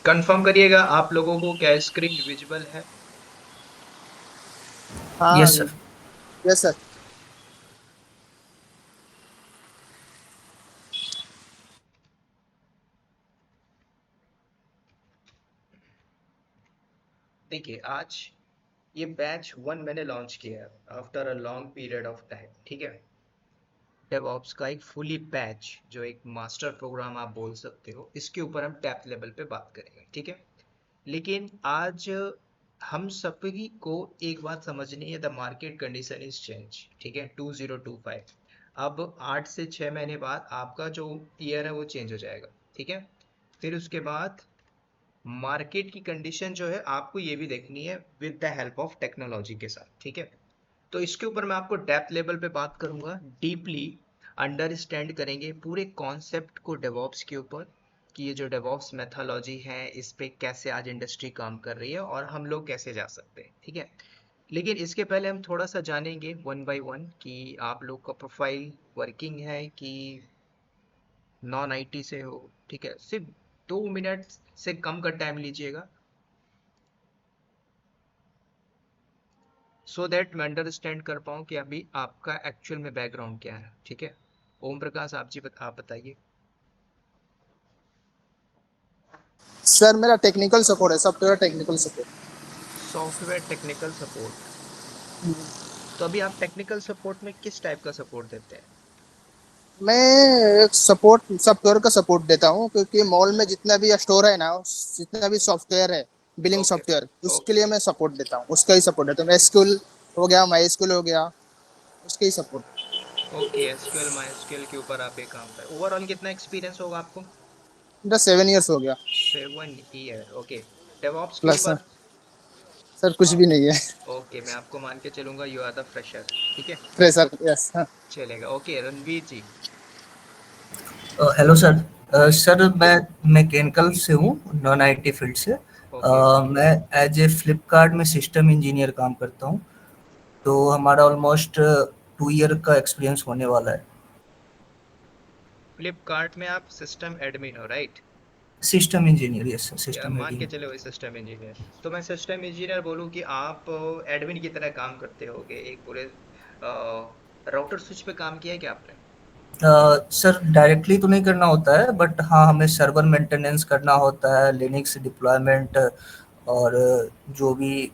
Confirm करिएगा आप लोगों को क्या स्क्रीन विजिबल है। हाँ। Yes sir. Yes sir. देखिए आज ये बैच 1 मैंने लॉन्च किया है after a long period of time, ठीक है। डेवऑप्स का एक फुली बैच जो एक मास्टर प्रोग्राम आप बोल सकते हो, इसके ऊपर हम टैप लेवल पे बात करेंगे, ठीक है। लेकिन आज हम सभी को एक बात समझनी है, the market condition is change, ठीक है। 2025 अब 8 से 6 महीने बाद आपका जो ईयर है वो चेंज हो जाएगा, ठीक है। फिर उसके बाद मार्केट की कंडीशन जो है आपको ये भी देखनी है with the help of technology के साथ, ठीक है। तो इसके ऊपर मैं आपको डेप्थ लेवल पे बात करूंगा, डीपली अंडरस्टैंड करेंगे पूरे कॉन्सेप्ट को डेवॉप्स के ऊपर, कि ये जो डेवॉप्स मेथोलॉजी है इस पे कैसे आज इंडस्ट्री काम कर रही है और हम लोग कैसे जा सकते हैं, ठीक है। लेकिन इसके पहले हम थोड़ा सा जानेंगे वन बाय वन कि आप लोग का प्रोफाइल वर्किंग है कि नॉन आईटी से हो, ठीक है। सिर्फ 2 मिनट से कम का टाइम लीजिएगा, सो दैट मैं अंडरस्टैंड कर पाऊँ कि अभी आपका एक्चुअल में बैकग्राउंड क्या है, ठीक है। ओम प्रकाश आप बताइए। सर मेरा टेक्निकल सपोर्ट है, software technical support. Software technical support. तो अभी आप टेक्निकल सपोर्ट में किस टाइप का सपोर्ट देते हैं? मैं एक सपोर्ट सॉफ्टवेयर का सपोर्ट देता हूँ, क्योंकि मॉल में जितना भी स्टोर है ना, जितना भी सॉफ्टवेयर है, बिलिंग ओके सॉफ्टवेयर, उसके लिए ओके मैं सपोर्ट देता हूँ, उसका ही सपोर्ट देता हूँ। एसक्यूएल हो गया, माई एसक्यूएल हो गया, उसके ही support. Okay. SQL MySQL के ऊपर आप ये काम कर, ओवरऑल कितना एक्सपीरियंस होगा आपको? मेरा 7 इयर्स हो गया। 7 ईयर, ओके। डेवऑप्स के प्लस सर, ऊपर? सर कुछ भी नहीं है। ओके, मैं आपको मान के चलूंगा यू आर द फ्रेशर, ठीक है। Fresher, yes. चलेगा, okay. Ranveer ji. Hello sir. Sir मैं मैकेनिकल से हूँ, नॉन आईटी फील्ड से। ओके। मैं एज ए फ्लिपकार्ट में सिस्टम इंजीनियर काम करता हूँ। तो हमारा ऑलमोस्ट 2 ईयर का एक्सपीरियंस होने वाला है। फ्लिपकार्ट में आप सिस्टम एडमिन हो, right? System engineer, yes sir, या सिस्टम मान के इंजीनियर। चले वही सिस्टम इंजीनियर। तो मैं सिस्टम इंजीनियर बोलूँ कि आप एडमिन की तरह काम करते होगे एक पूरे राउटर स्विच पे काम किया है क्या आपने? सर डायरेक्टली तो नहीं करना होता है, बट हाँ हमें सर्वर मेंटेनेंस करना होता है, लिनक्स डिप्लॉयमेंट, और जो भी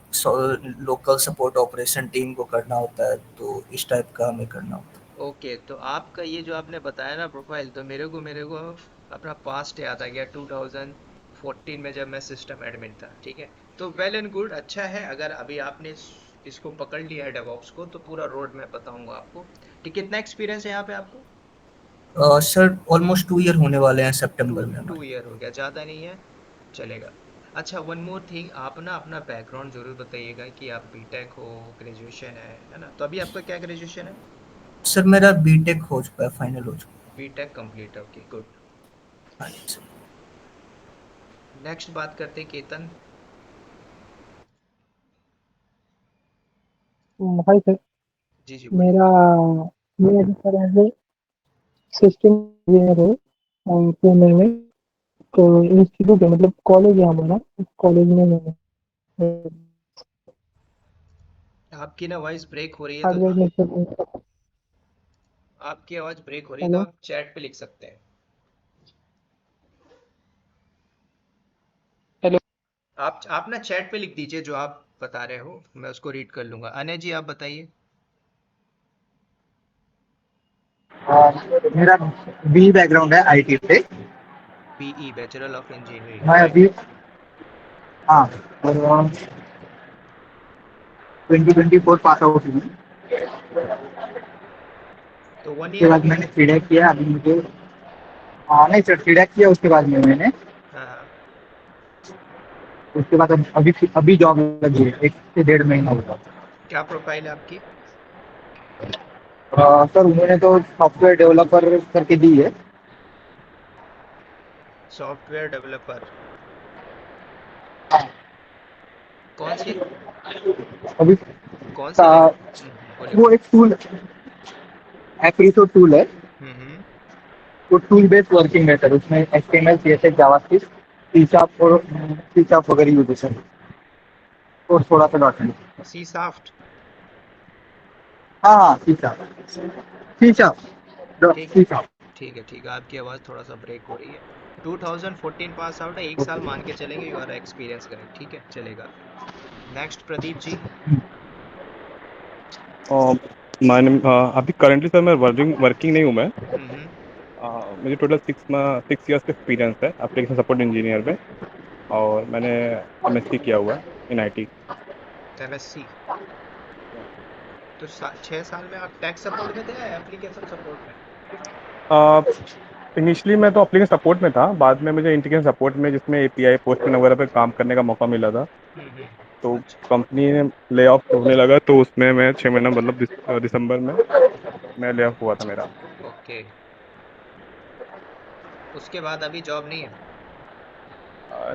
लोकल सपोर्ट ऑपरेशन टीम को करना होता है, तो इस टाइप का हमें करना होता है। ओके, तो आपका ये जो आपने बताया ना प्रोफाइल, तो मेरे को अपना पास्ट याद आ गया 2014 में जब मैं सिस्टम एडमिन था, ठीक है। तो वेल एंड गुड, अच्छा है अगर अभी आपने इसको पकड़ लिया है डेवऑप्स को, तो पूरा रोड मैं बताऊंगा आपको। ठीक, कितना एक्सपीरियंस है यहाँ पे आपको? सर ऑलमोस्ट 2 ईयर होने वाले हैं टू सितंबर में टू हमारे। ईयर हो गया, ज़्यादा नहीं है, चलेगा। अच्छा, वन मोर थिंग, आप ना अपना बैकग्राउंड जरूर बताइएगा कि आप बीटेक हो, ग्रेजुएशन है ना? तो अभी आपका क्या ग्रेजुएशन है? सर मेरा बीटेक हो चुका है, फाइनल हो चुका बीटेक कंप्लीट है, ओके गुड। है। हाँ जी सर। नेक्स्ट बात करते हैं केतन। Hi sir. जी जी बोलिए। मेरा मैं अभी sir as a system engineer हूँ पुणे में। तो इंस्टीट्यूट है, मतलब कॉलेज है हमारा, उस कॉलेज में मैं आपकी ना वॉइस ब्रेक हो रही है, तो हार्डवेयर में सर। आपकी आवाज़ ब्रेक हो रही है, तो हेलो आप चैट पे लिख सकते हैं। हेलो। आप ना चैट पे लिख दीजिए जो आप बता रहे हो, मैं उसको रीड कर लूंगा। अनय जी आप बताइए। मेरा बी बैकग्राउंड है आईटी से। बीई, बैचलर ऑफ इंजीनियरिंग, मैं राइट? अभी, हाँ, और 2024 पास आउट हूँ। तो 1 ईयर उसके बाद अभी। मैंने सीडैक किया, अभी मुझे, हाँ नहीं सर, सीडैक किया उसके बाद में मैंने, हाँ हाँ। उसके बाद अभी अभी जॉब लगी है, 1 से 1.5 महीना हुआ। क्या प्रोफाइल है आपकी? सर उन्होंने तो सॉफ्टवेयर डेवलपर करके दी है। Software developer. हाँ, कौन सी अभी कौन सी का, बोलिए वो बोलिए। एक टूल, एप्रीसो टूल है। हम्म। वो टूल बेस्ड वर्किंग है सर, उसमें HTML CSS JavaScript C sharp वगैरह यूज है सर, और थोड़ा सा .NET। सी साफ्ट। हाँ हाँ, सी शार्प, सी शार्प, ठीक सी शार्प। ठीक है, आपकी आवाज़ थोड़ा सा ब्रेक हो रही है। 2014 पास आउट है, एक साल मान के चलेंगे, यू आर एक्सपीरियंस गाइड, ठीक है चलेगा। नेक्स्ट प्रदीप जी। मैंने अभी करंटली सर मैं वर्किंग नहीं हूँ मैं। हम्म। मुझे टोटल 6 ईयर्स का एक्सपीरियंस है एप्लीकेशन सपोर्ट इंजीनियर में, और मैंने MSc किया हुआ है इन IT। MSc। तो 6 साल में आप टेक सपोर्ट में थे या एप्लीकेशन सपोर्ट में? इनिशियली मैं तो एप्लीकेशन सपोर्ट में था, बाद में मुझे इंटीग्रेशन सपोर्ट में, जिसमें API पोस्टमैन वगैरह पे काम करने का मौका मिला था। तो अच्छा। कंपनी ने ले ऑफ होने लगा, तो उसमें मैं 6 महीना मतलब दिसंबर में मैं ले ऑफ हुआ था मेरा। ओके, उसके बाद अभी जॉब नहीं है?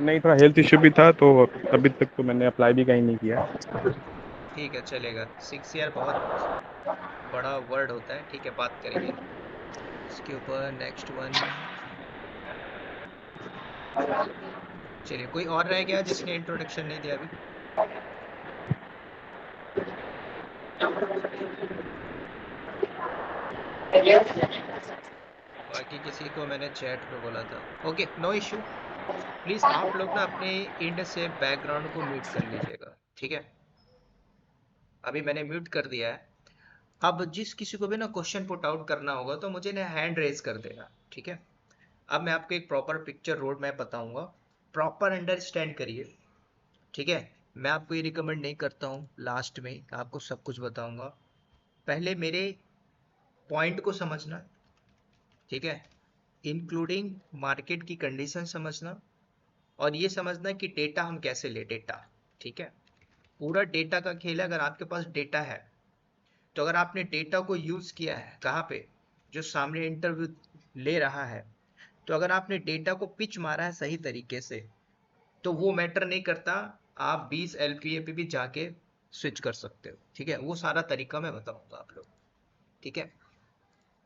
नहीं, थोड़ा हेल्थ इश्यू भी था, तो अभी तक तो मैंने अप्लाई भी कहीं नहीं किया। ठीक है चलेगा, 6 ईयर बहुत बड़ा वर्ड होता है, ठीक है बात करेंगे इसके ऊपर। नेक्स्ट वन, चलिए कोई और रह गया जिसने इंट्रोडक्शन नहीं दिया अभी? बाकी किसी को मैंने चैट पे बोला था। Okay, no issue. प्लीज आप लोग ना अपने इंड से बैकग्राउंड को म्यूट कर लीजिएगा, ठीक है? अभी मैंने म्यूट कर दिया है। अब जिस किसी को भी ना क्वेश्चन पुट आउट करना होगा तो मुझे ना हैंड रेज कर देना, ठीक है? अब मैं आपको एक प्रॉपर पिक्चर रोड मैप बताऊंगा, प्रॉपर अंडरस्टैंड करिए, ठीक है? मैं आपको ये रिकमेंड नहीं करता हूँ लास्ट में आपको सब कुछ बताऊंगा, पहले मेरे पॉइंट को समझना, ठीक है? इंक्लूडिंग मार्केट की कंडीशन समझना, और ये समझना कि डेटा हम कैसे ले, डेटा, ठीक है? पूरा डेटा का खेल है। अगर आपके पास डेटा है तो अगर आपने डेटा को यूज किया है कहाँ पे, जो सामने इंटरव्यू ले रहा है, तो अगर आपने डेटा को पिच मारा है सही तरीके से तो वो मैटर नहीं करता, आप 20 LPA पे भी जाके स्विच कर सकते हो, ठीक है? वो सारा तरीका मैं बताऊंगा आप लोग, ठीक है?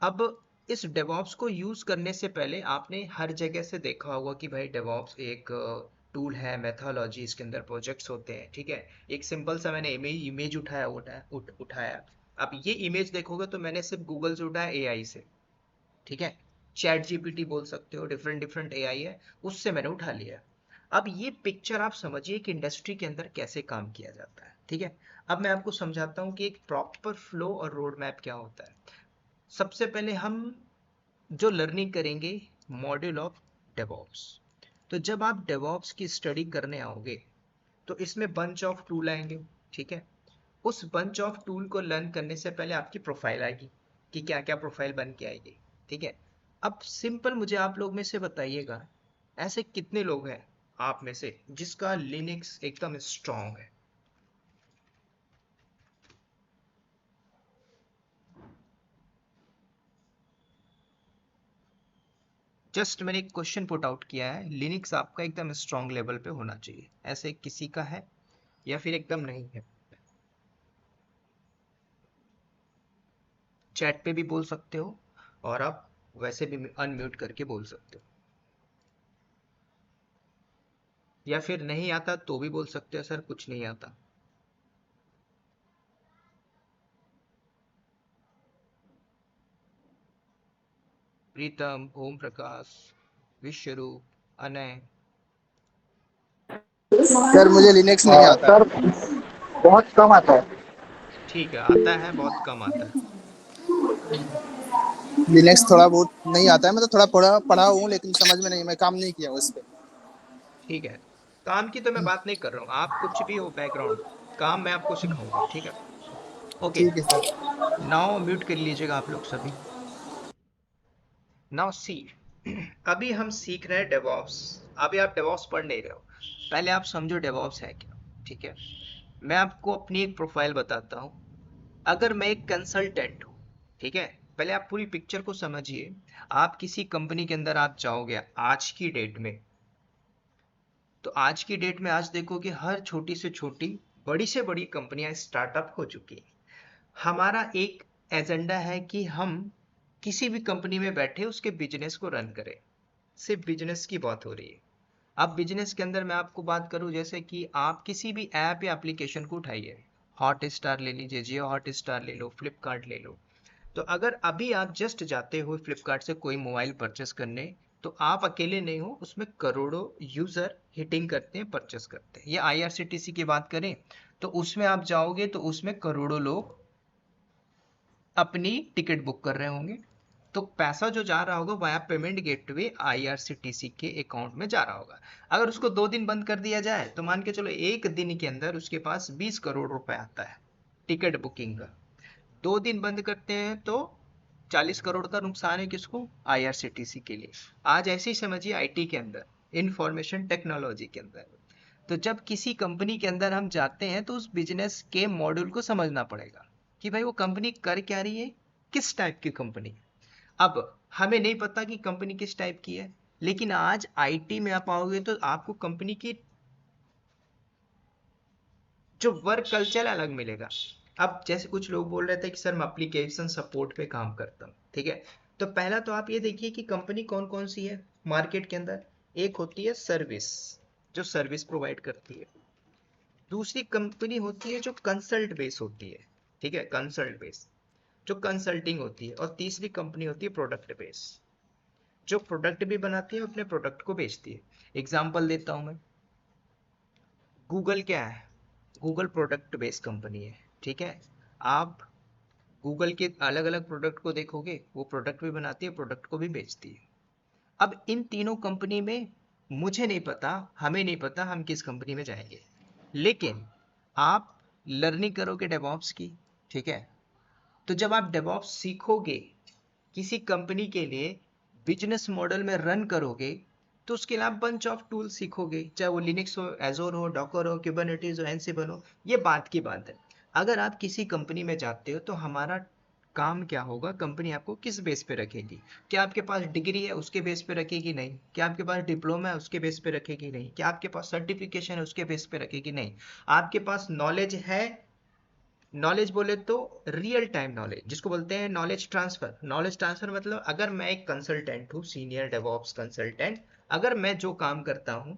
अब इस डेवॉप्स को यूज करने से पहले आपने हर जगह से देखा होगा कि भाई डेवॉप्स एक टूल है, मेथोलॉजी, इसके अंदर प्रोजेक्ट्स होते हैं, ठीक है? एक सिंपल सा मैंने इमेज उठाया। अब ये इमेज देखोगे तो मैंने सिर्फ गूगल से उठाया, AI से, ठीक है? चैट जीपीटी बोल सकते हो, डिफरेंट डिफरेंट AI है, उससे मैंने उठा लिया। अब ये पिक्चर आप समझिए कि इंडस्ट्री के अंदर कैसे काम किया जाता है, ठीक है? अब मैं आपको समझाता हूँ कि एक प्रॉपर फ्लो और रोड मैप क्या होता है। सबसे पहले हम जो लर्निंग करेंगे, मॉड्यूल ऑफ डेवॉप्स। तो जब आप डेवॉप्स की स्टडी करने आओगे तो इसमें बंच ऑफ टूल आएंगे, ठीक है? उस बंच ऑफ टूल को लर्न करने से पहले आपकी प्रोफाइल आएगी कि क्या क्या प्रोफाइल बन के आएगी, ठीक है? अब सिंपल मुझे आप लोग में से बताइएगा, ऐसे कितने लोग हैं आप में से जिसका लिनक्स एकदम स्ट्रांग है? जस्ट मैंने एक क्वेश्चन पुट आउट किया है, लिनक्स आपका एकदम स्ट्रांग लेवल पे होना चाहिए, ऐसे किसी का है या फिर एकदम नहीं है? चैट पे भी बोल सकते हो और आप वैसे भी अनम्यूट करके बोल सकते हो, या फिर नहीं आता तो भी बोल सकते हो सर कुछ नहीं आता। प्रीतम, ओम प्रकाश, विश्वरूप, अनय। सर मुझे लिनक्स नहीं आता। सर बहुत कम आता है। ठीक है, आता है, बहुत कम आता है। लिनक्स थोड़ा बहुत नहीं आता है, मैं तो थोड़ा पढ़ा पढ़ा हूँ लेकिन समझ में नहीं, मैं काम नहीं किया हूँ इस पे। ठीक है, काम की तो मैं बात नहीं कर रहा हूँ, आप कुछ भी हो बैकग्राउंड, काम मैं आपको सिखाऊंगा, ठीक है? ओके, ठीक है सर। नाउ म्यूट कर लीजिएगा आप लोग सभी। नाउ सी, अभी हम सीख रहे हैं डेवॉप्स। अभी आप डेवॉप्स पढ़ नहीं रहे हो, पहले आप समझो डेवॉप्स है क्या, ठीक है? मैं आपको अपनी एक प्रोफाइल बताता हूँ। अगर मैं एक कंसल्टेंट हूँ, ठीक है? पहले आप पूरी पिक्चर को समझिए। आप किसी कंपनी के अंदर आप जाओगे आज की डेट में, तो आज की डेट में आज देखो कि हर छोटी से छोटी, बड़ी से बड़ी कंपनियां स्टार्टअप हो चुकी हैं। हमारा एक एजेंडा है कि हम किसी भी कंपनी में बैठे उसके बिजनेस को रन करे। सिर्फ बिजनेस की बात हो रही है। अब बिजनेस के अंदर मैं आपको बात करूं, जैसे कि आप किसी भी ऐप या एप्लीकेशन को उठाइए, हॉट स्टार ले लीजिए, जियो हॉट स्टार ले लो, फ्लिपकार्ट ले लो। तो अगर अभी आप जस्ट जाते हो फ्लिपकार्ट से कोई मोबाइल परचेस करने, तो आप अकेले नहीं हो, उसमें करोड़ों यूजर हिटिंग करते हैं, परचेस करते हैं। ये आईआरसीटीसी की बात करें तो उसमें आप जाओगे तो उसमें करोड़ों लोग अपनी टिकट बुक कर रहे होंगे। तो पैसा जो जा रहा होगा वाया पेमेंट गेटवे आईआरसीटीसी के अकाउंट में जा रहा होगा। अगर उसको 2 दिन बंद कर दिया जाए तो मान के चलो 1 दिन के अंदर उसके पास 20 करोड़ रुपए आता है टिकट बुकिंग का। 2 दिन बंद करते हैं तो 40 करोड़ का नुकसान है किसको? आईआरसीटीसी के लिए। आज ऐसे ही समझिए आईटी के अंदर, इंफॉर्मेशन टेक्नोलॉजी के अंदर। तो जब किसी कंपनी के अंदर हम जाते हैं तो उस बिजनेस के मॉड्यूल को समझना पड़ेगा कि भाई वो कंपनी कर क्या रही है, किस टाइप की कंपनी। अब हमें नहीं पता कि कंपनी किस टाइप की है, लेकिन आज आईटी में आप आओगे तो आपको कंपनी की जो वर्क कल्चर अलग मिलेगा। अब जैसे कुछ लोग बोल रहे थे कि सर मैं एप्लीकेशन सपोर्ट पे काम करता हूँ, ठीक है। तो पहला तो आप ये देखिए कि कंपनी कौन कौन सी है मार्केट के अंदर। एक होती है सर्विस, जो सर्विस प्रोवाइड करती है। दूसरी कंपनी होती है जो कंसल्ट बेस होती है, ठीक है, कंसल्ट बेस जो कंसल्टिंग होती है। और तीसरी कंपनी होती है प्रोडक्ट बेस, जो प्रोडक्ट भी बनाती है, अपने प्रोडक्ट को बेचती है। एग्जाम्पल देता हूं मैं, गूगल क्या है? गूगल प्रोडक्ट बेस्ड कंपनी है, ठीक है। आप गूगल के अलग अलग प्रोडक्ट को देखोगे, वो प्रोडक्ट भी बनाती है, प्रोडक्ट को भी बेचती है। अब इन तीनों कंपनी में मुझे नहीं पता, हमें नहीं पता हम किस कंपनी में जाएंगे, लेकिन आप लर्निंग करोगे डेवऑप्स की, ठीक है। तो जब आप डेवऑप्स सीखोगे, किसी कंपनी के लिए बिजनेस मॉडल में रन करोगे, तो उसके लिए आप बंच ऑफ टूल सीखोगे, चाहे वो लिनक्स हो, एजोर हो, डॉकर हो, कुबरनेटिस हो, एंसिबल हो। ये बात की बात है। अगर आप किसी कंपनी में जाते हो तो हमारा काम क्या होगा, कंपनी आपको किस बेस पे रखेगी? क्या आपके पास डिग्री है उसके बेस पे रखेगी? नहीं। क्या आपके पास डिप्लोमा है उसके बेस पे रखेगी? नहीं। क्या आपके पास सर्टिफिकेशन है उसके बेस पे रखेगी? नहीं। आपके पास नॉलेज है, नॉलेज बोले तो रियल टाइम नॉलेज, जिसको बोलते हैं नॉलेज ट्रांसफर। नॉलेज ट्रांसफर मतलब अगर मैं एक कंसल्टेंट हूँ, सीनियर डेवऑप्स कंसल्टेंट, अगर मैं जो काम करता हूँ,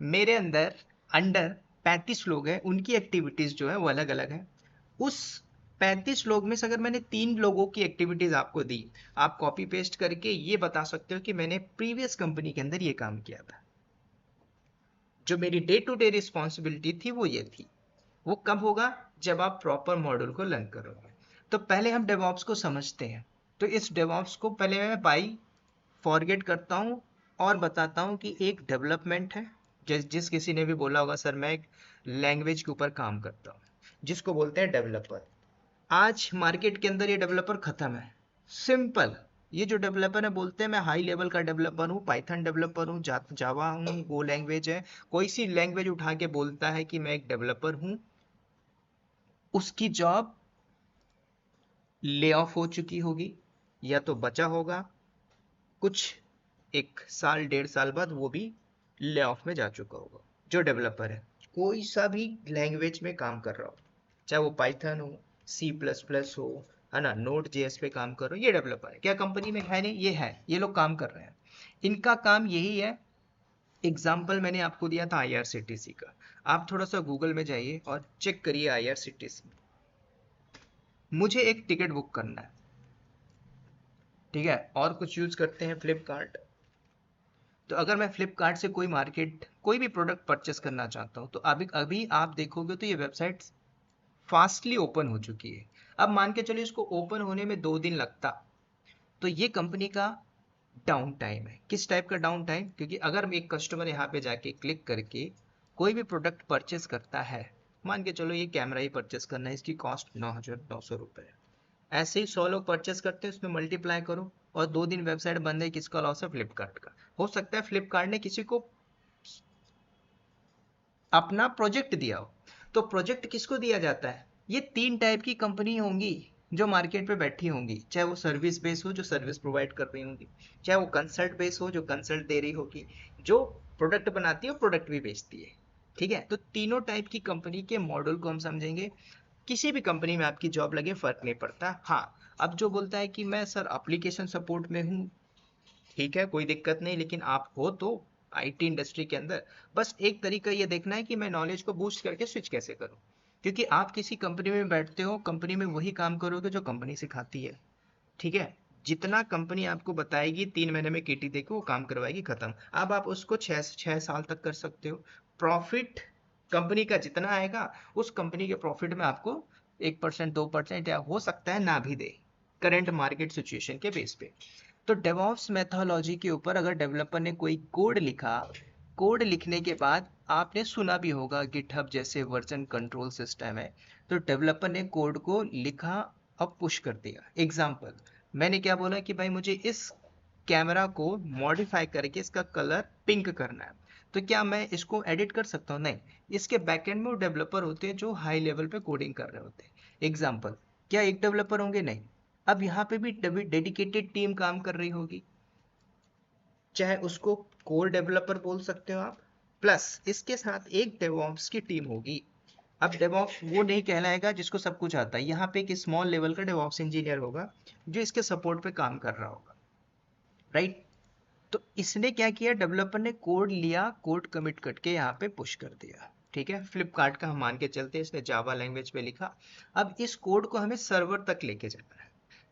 मेरे अंदर अंडर 35 लोग हैं, उनकी एक्टिविटीज जो है वो अलग अलग है। उस 35 लोग में से अगर मैंने 3 लोगों की एक्टिविटीज आपको दी, आप कॉपी पेस्ट करके ये बता सकते हो कि मैंने प्रीवियस कंपनी के अंदर ये काम किया था। जो मेरी डे टू डे रिस्पॉन्सिबिलिटी थी वो ये थी। वो कब होगा? जब आप प्रॉपर मॉड्यूल को लर्न करोगे। तो पहले हम डेवऑप्स को समझते हैं। तो इस डेवऑप्स को पहले मैं बाई फॉरगेट करता हूँ और बताता हूँ कि एक डेवलपमेंट है। जिस किसी ने भी बोला होगा सर मैं एक लैंग्वेज के ऊपर काम करता हूँ, जिसको बोलते हैं डेवलपर। आज मार्केट के अंदर ये डेवलपर खत्म है। सिंपल, ये जो डेवलपर है बोलते हैं मैं हाई लेवल का डेवलपर हूँ, पाइथन डेवलपर हूँ, जावा हूँ, गो लैंग्वेज है। कोई सी लैंग्वेज उठा के बोलता है कि मैं एक डेवलपर हूँ, उसकी जॉब ले ऑफ हो चुकी होगी या तो बचा होगा, कुछ 1 साल 1.5 साल बाद वो भी ले ऑफ में जा चुका होगा। जो डेवलपर है कोई सा भी लैंग्वेज में काम कर रहा हो, चाहे वो पाइथन हो, C++ हो, है ना, नोड जेएस पे काम कर रहे हो, ये डेवलपर है। क्या कंपनी में है? नहीं, ये है, ये लोग काम कर रहे हैं। इनका काम यही है। एग्जाम्पल मैंने आपको दिया था आईआरसीटीसी का। आप थोड़ा सा गूगल में जाइए और चेक करिए आईआरसीटीसी। मुझे एक टिकट बुक करना है, ठीक है, और कुछ यूज करते हैं फ्लिपकार्ट। तो अगर मैं फ्लिपकार्ट से कोई भी प्रोडक्ट परचेस करना चाहता हूँ, तो अभी अभी आप देखोगे तो ये वेबसाइट फास्टली ओपन हो चुकी है। अब मान के चलिए इसको ओपन होने में 2 दिन लगता, तो ये कंपनी का डाउन टाइम है। किस टाइप का डाउन टाइम? क्योंकि अगर एक कस्टमर यहाँ पे जाके क्लिक करके कोई भी प्रोडक्ट परचेस करता है, मान के चलो ये कैमरा ही परचेस करना है, इसकी कॉस्ट 9,900 रुपये है। ऐसे ही 100 लोग परचेस करते हैं, उसमें मल्टीप्लाई करो, और 2 दिन वेबसाइट बंद है। किसका लॉस है? फ्लिपकार्ट का। हो सकता है फ्लिपकार्ट ने किसी को अपना प्रोजेक्ट दिया हो। तो प्रोजेक्ट किसको दिया जाता है? ये 3 टाइप की कंपनी होंगी जो मार्केट पे बैठी होंगी, चाहे वो सर्विस बेस हो जो सर्विस प्रोवाइड कर रही होंगी, चाहे वो कंसल्ट बेस हो जो कंसल्ट दे रही होगी, जो प्रोडक्ट बनाती है प्रोडक्ट भी बेचती है, ठीक है। तो तीनों टाइप की कंपनी के मॉडल को हम समझेंगे। किसी भी कंपनी में आपकी जॉब लगे फर्क नहीं पड़ता। हाँ, अब जो बोलता है कि मैं सर एप्लीकेशन सपोर्ट में हूँ, ठीक है कोई दिक्कत नहीं, लेकिन आप हो तो आईटी इंडस्ट्री के अंदर, बस एक तरीका ये देखना है कि मैं नॉलेज को बूस्ट करके स्विच कैसे करूं, क्योंकि आप किसी कंपनी में बैठते हो, कंपनी में वही काम करोगे जो कंपनी सिखाती है, ठीक है। जितना कंपनी आपको बताएगी 3 महीने में केटी देके वो काम करवाएगी, खत्म। अब आप उसको 6 साल तक कर सकते हो। प्रॉफिट कंपनी का जितना आएगा उस कंपनी के प्रॉफिट में आपको 1% 2% या हो सकता है ना भी दे, करंट मार्केट सिचुएशन के बेस पे। तो डेवऑप्स मेथोलॉजी के ऊपर अगर डेवलपर ने कोई कोड लिखा, कोड लिखने के बाद आपने सुना भी होगा गिटहब जैसे वर्जन कंट्रोल सिस्टम है, तो डेवलपर ने कोड को लिखा अब पुश कर दिया। एग्जाम्पल, मैंने क्या बोला कि भाई मुझे इस कैमरा को मॉडिफाई करके इसका कलर पिंक करना है, तो क्या मैं इसको एडिट कर सकता हूँ? नहीं, इसके बैकएंड में वो डेवलपर होते हैं जो हाई लेवल पे कोडिंग कर रहे होते हैं। एग्जाम्पल, क्या एक डेवलपर होंगे? नहीं। अब यहाँ पे भी डेडिकेटेड टीम काम कर रही होगी, चाहे उसको कोर डेवलपर बोल सकते हो आप, प्लस इसके साथ एक डेवऑप्स की टीम होगी। अब डेवऑप्स वो नहीं कहलाएगा जिसको सब कुछ आता है, यहाँ पे एक स्मॉल लेवल का डेवऑप्स इंजीनियर होगा जो इसके सपोर्ट पे काम कर रहा होगा, राइट। तो इसने क्या किया, डेवलपर ने कोड लिया, कोड कमिट करके यहाँ पे पुश कर दिया, ठीक है। फ्लिपकार्ट का हम मान के चलते हैं, इसने जावा लैंग्वेज पे लिखा। अब इस कोड को हमें सर्वर तक लेके जाना है।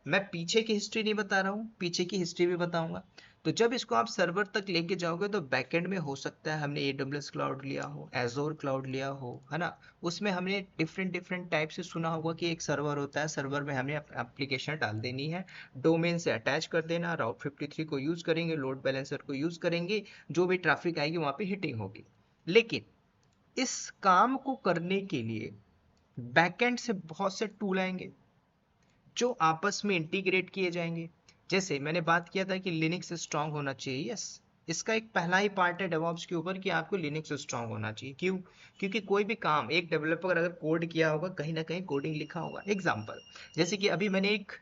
मैं पीछे की हिस्ट्री नहीं बता रहा हूँ, पीछे की हिस्ट्री भी बताऊंगा। तो जब इसको आप सर्वर तक लेके जाओगे तो बैकएंड में हो सकता है हमने AWS क्लाउड लिया हो, एजोर क्लाउड लिया हो, है ना। उसमें हमने डिफरेंट टाइप से सुना होगा कि एक सर्वर होता है, सर्वर में हमने एप्लीकेशन डाल देनी है, डोमेन से अटैच कर देना, राउट 53 को यूज करेंगे, लोड बैलेंसर को यूज करेंगे, जो भी ट्रैफिक आएगी वहां पे हिटिंग होगी। लेकिन इस काम को करने के लिए बैकएंड से बहुत से टूल आएंगे जो आपस में इंटीग्रेट किए जाएंगे। जैसे मैंने बात किया था कि लिनक्स स्ट्रांग होना चाहिए, यस, इसका एक पहला ही पार्ट है डेवऑप्स के ऊपर कि आपको लिनक्स स्ट्रांग होना चाहिए। क्यों? क्योंकि कोई भी काम एक डेवलपर अगर कोड किया होगा, कहीं ना कहीं कोडिंग लिखा होगा। एग्जाम्पल, जैसे कि अभी मैंने एक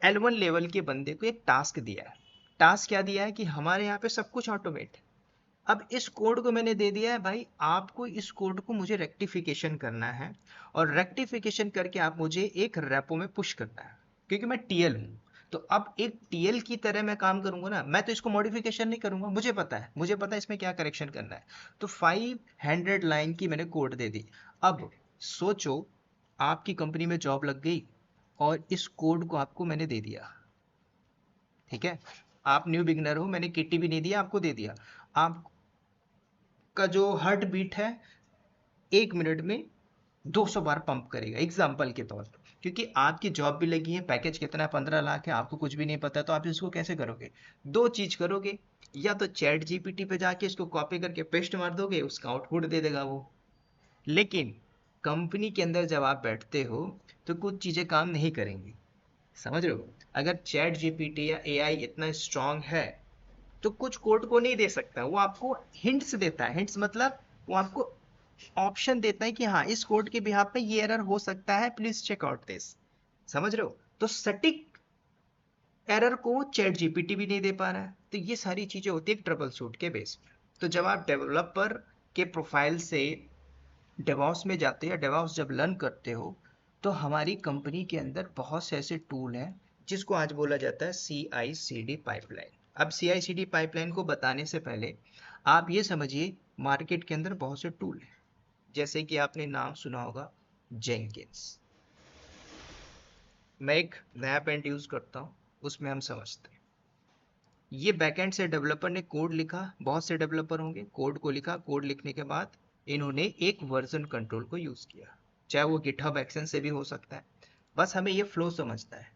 L1 लेवल के बंदे को एक टास्क दिया है। टास्क क्या दिया है कि हमारे यहाँ पे सब कुछ ऑटोमेट। अब इस कोड को मैंने दे दिया है, भाई आपको इस कोड को मुझे रेक्टिफिकेशन करना है, और रेक्टिफिकेशन करके आप मुझे एक रेपो में पुश करना है, क्योंकि मैं टीएल हूँ। तो अब एक टीएल की तरह मैं काम करूंगा ना, मैं तो इसको मॉडिफिकेशन नहीं करूंगा, मुझे पता है इसमें क्या करेक्शन करना है। तो 500 लाइन की मैंने कोड दे दी। अब सोचो आपकी कंपनी में जॉब लग गई और इस कोड को आपको मैंने दे दिया, ठीक है। आप न्यू बिगनर हो, मैंने किटी भी नहीं दिया, आपको दे दिया। आप का जो हार्ट बीट है 1 मिनट में 200 बार पंप करेगा, एग्जाम्पल के तौर पर, क्योंकि आपकी जॉब भी लगी है, पैकेज कितना है, 15 लाख है, आपको कुछ भी नहीं पता, तो आप इसको कैसे करोगे? दो चीज करोगे, या तो चैट जीपीटी पे जाके इसको कॉपी करके पेस्ट मार दोगे, उसका आउटपुट दे देगा वो। लेकिन कंपनी के अंदर जब आप बैठते हो तो कुछ चीजें काम नहीं करेंगी, समझ रहे हो। अगर चैट जीपीटी या एआई इतना स्ट्रांग है तो कुछ कोड को नहीं दे सकता, वो आपको हिंट्स देता है। हिंट्स मतलब वो आपको ऑप्शन देता है कि हाँ इस कोड के बिहाफ पे ये एरर हो सकता है, प्लीज चेक आउट दिस, समझ रहे हो। तो सटीक एरर को चैट जीपीटी भी नहीं दे पा रहा है। तो ये सारी चीजें होती है ट्रबल शूट के बेस पे। तो जब आप डेवलपर के प्रोफाइल से डेवऑप्स में जाते हो या डेवऑप्स जब लर्न करते हो, तो हमारी कंपनी के अंदर बहुत से ऐसे टूल हैं जिसको आज बोला जाता है CI/CD पाइपलाइन। अब CI/CD पाइपलाइन को बताने से पहले आप ये समझिए, मार्केट के अंदर बहुत से टूल हैं, जैसे कि आपने नाम सुना होगा जेंकिंस। मैं एक नया पेंट यूज करता हूँ, उसमें हम समझते हैं। ये बैकएंड से डेवलपर ने कोड लिखा, बहुत से डेवलपर होंगे, कोड को लिखा, कोड लिखने के बाद इन्होंने एक वर्जन कंट्रोल को यूज किया, चाहे वो गिटहब एक्शन से भी हो सकता है। बस हमें ये फ्लो समझना है।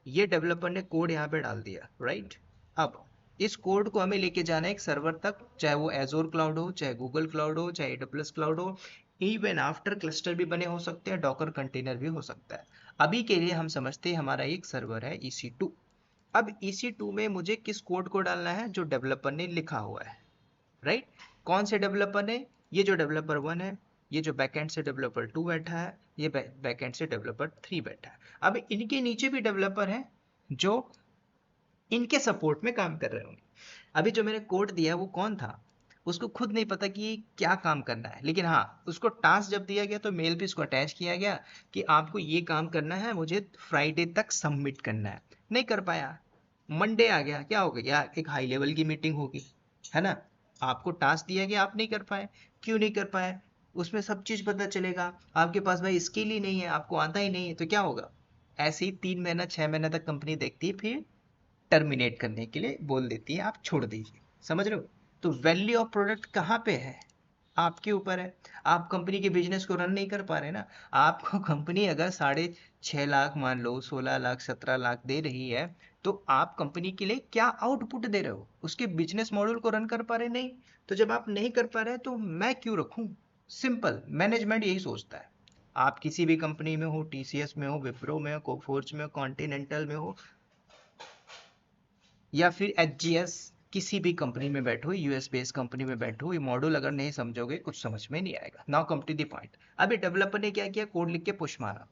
ये डेवलपर ने कोड यहाँ पे डाल दिया, राइट। अब इस कोड को हमें लेके जाना है एक सर्वर तक, चाहे वो एजोर क्लाउड हो, चाहे गूगल क्लाउड हो, चाहे AWS क्लाउड हो, इवन आफ्टर क्लस्टर भी बने हो सकते हैं, डॉकर कंटेनर भी हो सकता है। अभी के लिए हम समझते हैं हमारा एक सर्वर है EC2। अब EC2 में मुझे किस कोड को डालना है? जो डेवलपर ने लिखा हुआ है, राइट। कौन से डेवलपर ने? ये जो डेवलपर 1 है, ये जो बैकएंड से डेवलपर 2 बैठा है, ये बैकएंड से डेवलपर 3 बैठा है। अब इनके नीचे भी डेवलपर हैं जो इनके सपोर्ट में काम कर रहे होंगे। अभी जो मैंने कोड दिया वो कौन था? उसको खुद नहीं पता कि क्या काम करना है, लेकिन हाँ उसको टास्क जब दिया गया तो मेल पे इसको अटैच किया गया कि आपको ये काम करना है, मुझे फ्राइडे तक सबमिट करना है। नहीं कर पाया, मंडे आ गया, क्या हो गया, एक हाई लेवल की मीटिंग होगी, है ना। आपको टास्क दिया गया, आप नहीं कर पाए, क्यों नहीं कर पाए, उसमें सब चीज पता चलेगा। आपके पास भाई स्किल ही नहीं है, आपको आता ही नहीं है, तो क्या होगा। ऐसे ही 3 महीना 6 महीना तक कंपनी देखती है, फिर टर्मिनेट करने के लिए बोल देती है, आप छोड़ दीजिए। समझ रहे हो। तो वैल्यू ऑफ प्रोडक्ट कहाँ पे है, आपके ऊपर है। आप कंपनी के बिजनेस को रन नहीं कर पा रहे ना। आपको कंपनी अगर 6.5 लाख मान लो, 16 लाख 17 लाख दे रही है, तो आप कंपनी के लिए क्या आउटपुट दे रहे हो, उसके बिजनेस मॉडल को रन कर पा रहे नहीं। तो जब आप नहीं कर पा रहे तो मैं क्यों रखूं। सिंपल मैनेजमेंट यही सोचता है। आप किसी भी कंपनी में हो, टीसीएस में हो, विप्रो में हो, कोफोर्ज में हो, कॉन्टिनेंटल में हो, या फिर एचजीएस, किसी भी कंपनी में बैठो, यूएस बेस्ड कंपनी में बैठो, ये मॉड्यूल अगर नहीं समझोगे कुछ समझ में नहीं आएगा। Now come to the point. अभी डेवलपर ने क्या किया, कोड लिख के पुश मारा।